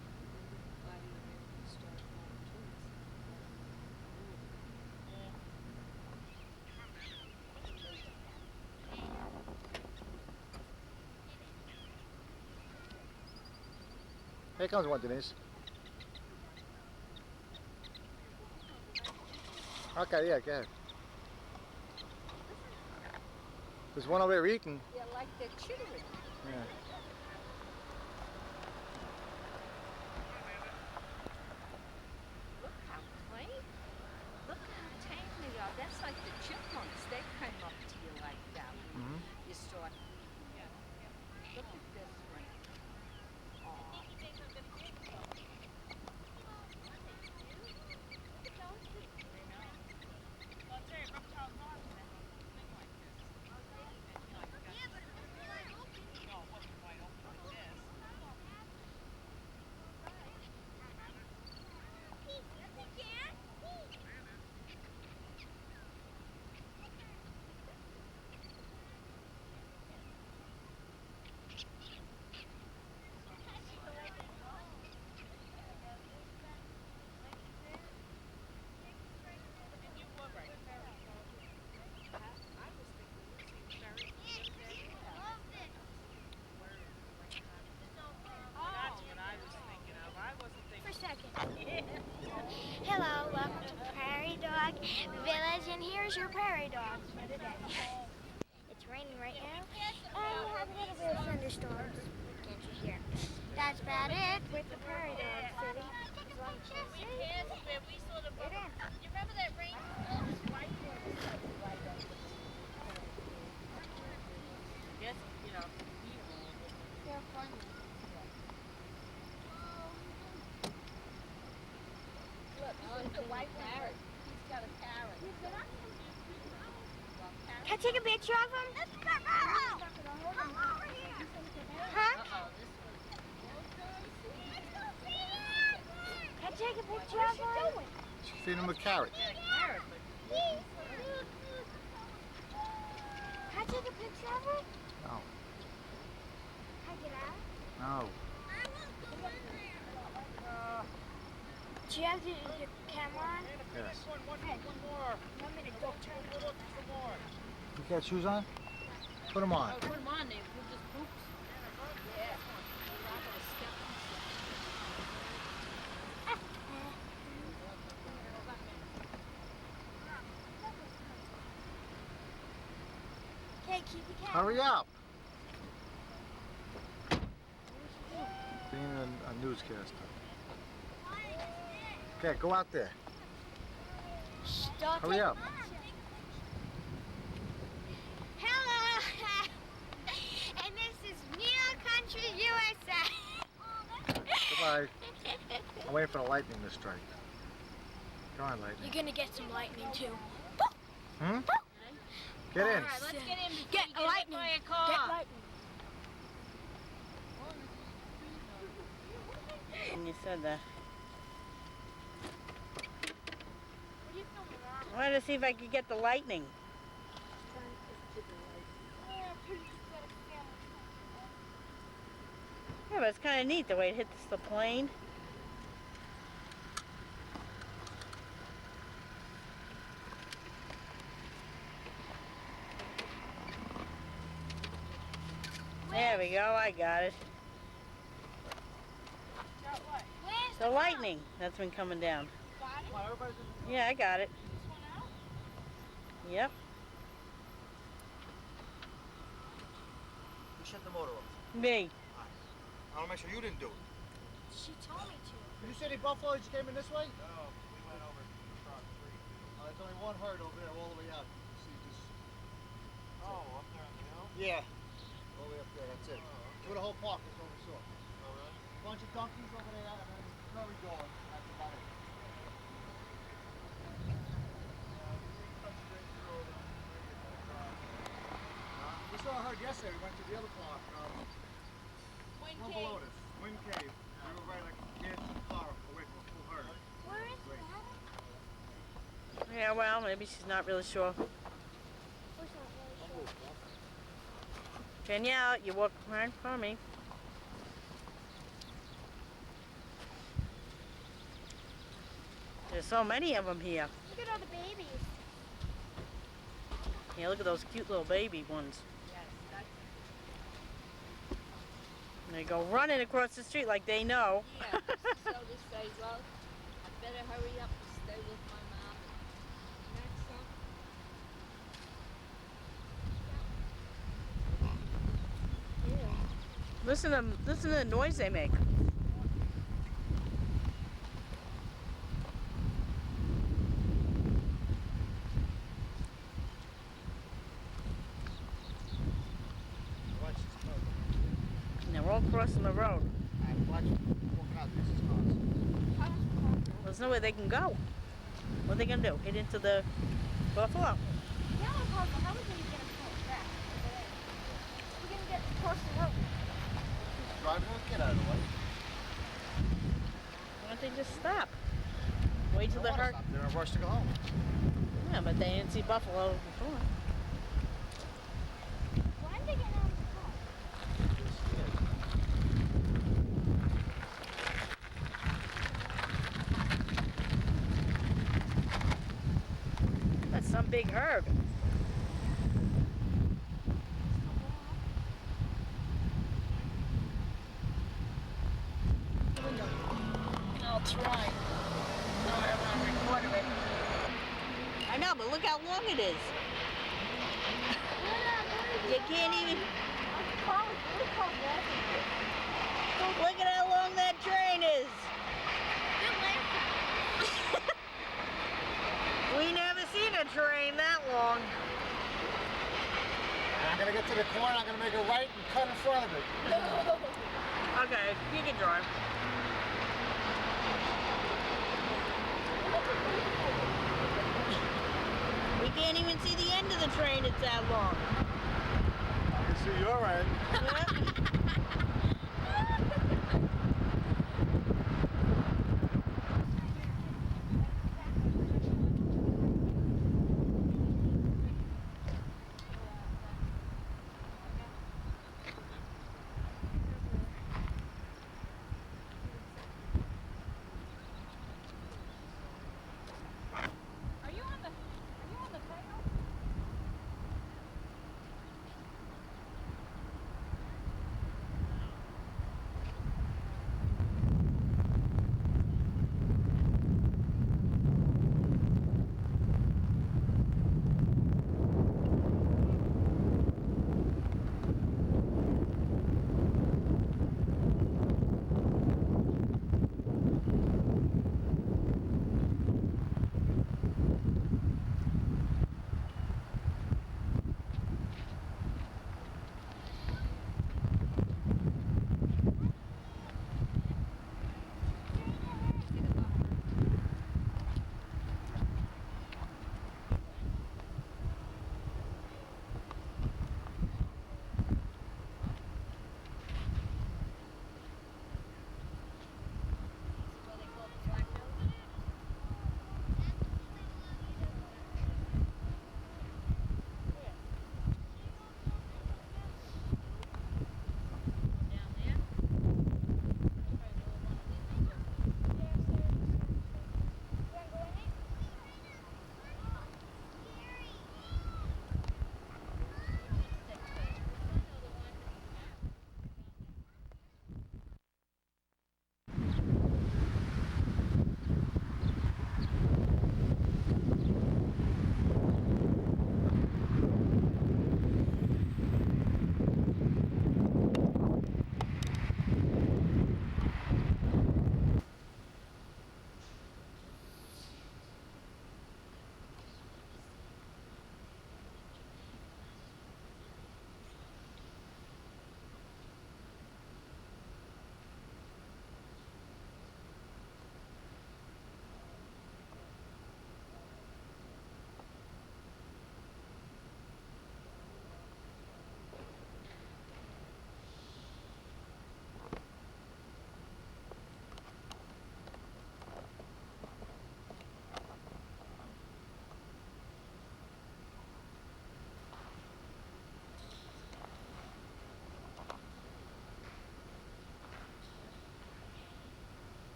S2: Here comes one, Denise. Okay, yeah, go ahead. There's one over there eating.
S15: Yeah, like they're chittering.
S2: Yeah.
S15: Look how clean. Look how tame they are. That's like the chipmunks. They come up to you like that when you start feeding them. Look at this one.
S13: Hello, welcome to Prairie Dog Village, and here's your prairie dogs for today. It's raining right now, and we have a little bit of thunderstorms. Can't you hear? That's about it with the Prairie Dog City. As long as you see, you're in.
S3: You remember that rain?
S5: Yes, you know.
S13: They're funny.
S15: Look, the white parrot. He's got a parrot.
S13: Can I take a picture of him? Huh? Can I take a picture of him?
S2: She's feeding him a carrot.
S13: Can I take a picture of him?
S2: No.
S13: Can I get out?
S2: No.
S13: Do you have your camera on?
S2: Yes.
S13: Okay. Want me to go turn it on?
S2: You got shoes on? Put them on.
S5: Oh, put them on, they will just poops.
S13: Okay, keep your camera.
S2: Hurry up. Being a newscaster. Okay, go out there.
S13: Stop
S2: Hurry
S13: it.
S2: up.
S13: Hello. And this is New Country, USA.
S2: Goodbye. I'm waiting for the lightning to strike. Come on, lightning.
S13: You're gonna get some lightning too.
S2: Hmm? Get in.
S1: All right, let's get in before
S13: Get
S1: you get
S13: lightning.
S1: hit by a car.
S13: Get lightning.
S5: And you said that. wanted to see if I could get the lightning. Yeah, but it's kind of neat the way it hits the plane. There we go, I got it. The lightning that's been coming down. Yeah, I got it. Yep.
S2: Who shut the motor off?
S5: Me.
S2: I want to make sure you didn't do it.
S13: She told me to.
S2: You said the buffalo just came in this way? No, we went over across the street. There's only one herd over there, all the way out. See, just. Oh, up there on the hill? Yeah. All the way up there, that's it. Through the whole park, there's no resort. Oh, really? Bunch of donkeys over there, and then prairie dog. That's about it. We saw a herd yesterday. We went to the other park. One below this. Wind Cave. We were right like minutes in the car away from a full herd.
S13: Where is that?
S5: Yeah, well, maybe she's not really sure. Danielle, you walk right in front of me. There's so many of them here.
S13: Look at all the babies.
S5: Yeah, look at those cute little baby ones. And they go running across the street like they know.
S15: Yeah, so they say, well, I better hurry up and stay with my mom.
S5: Listen to the noise they make. And they're all crossing the road. There's nowhere they can go. What are they gonna do? Hit into the buffalo?
S13: Yeah, how are we going to get across that? We're going to get across the road.
S2: Driving a kid out of the way.
S5: Why don't they just stop? Wait till the herd.
S2: They're in a rush to go home.
S5: Yeah, but they didn't see buffalo before.
S13: Why did they get out of the car?
S5: That's some big herd. I'll try. No, I don't want to record it. I know, but look how long it is. You can't even. Look at how long that train is. We never seen a train that long.
S2: I'm going to get to the corner, I'm going to make a right and cut in front of it.
S5: Okay, you can drive. We can't even see the end of the train, it's that long.
S2: I can see your end.
S5: Yep.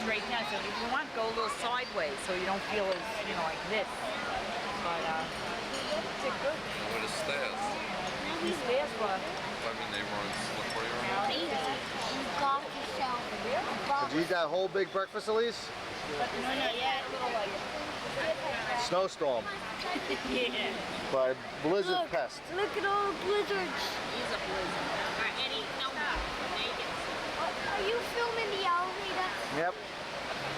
S5: straight down. So if you want, go a little sideways so you don't feel as, you know, like this. But, it's a good.
S14: Where the stairs?
S5: These stairs were.
S14: I mean, they weren't slippery or anything.
S13: You got yourself.
S2: Did you eat that whole big breakfast, Elise?
S5: No, yeah, a little like.
S2: Snowstorm.
S5: Yeah.
S2: By Blizzard Pest.
S13: Look at all the blizzards.
S5: He's a blizzard. All right, Eddie, no more. Naked.
S13: Are you filming the elevator?
S2: Yep.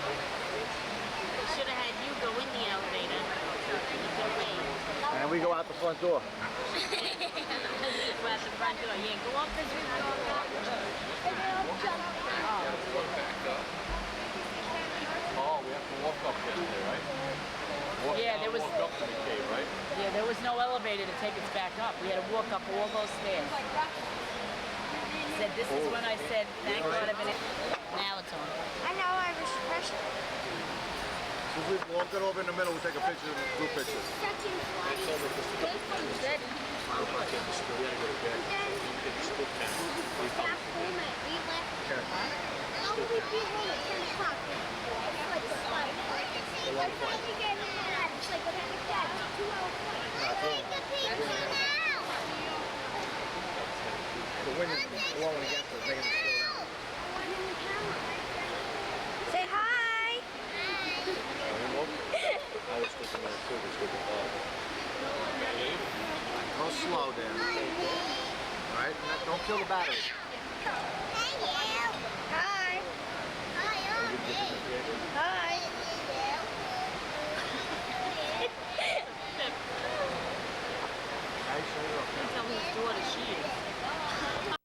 S5: We should have had you go in the elevator.
S2: And we go out the front door.
S5: Go out the front door. Yeah, go up this way.
S14: Oh, we have to walk up there, right?
S5: Yeah, there was.
S14: Walk up to the cave, right?
S5: Yeah, there was no elevator to take us back up. We had to walk up all those stairs. Said this is when I said, thank God I've been in. Now it's on.
S13: I know I was pressed.
S2: So we walk it over in the middle, we'll take a picture, group picture. The wind is blowing against us, making it slow down.
S13: Say hi.
S2: I was thinking that too, just with the ball. Go slow, Dan. Alright? Don't kill the battery.
S13: Hi. Hi.
S2: Nice,
S5: Tell me his daughter she is.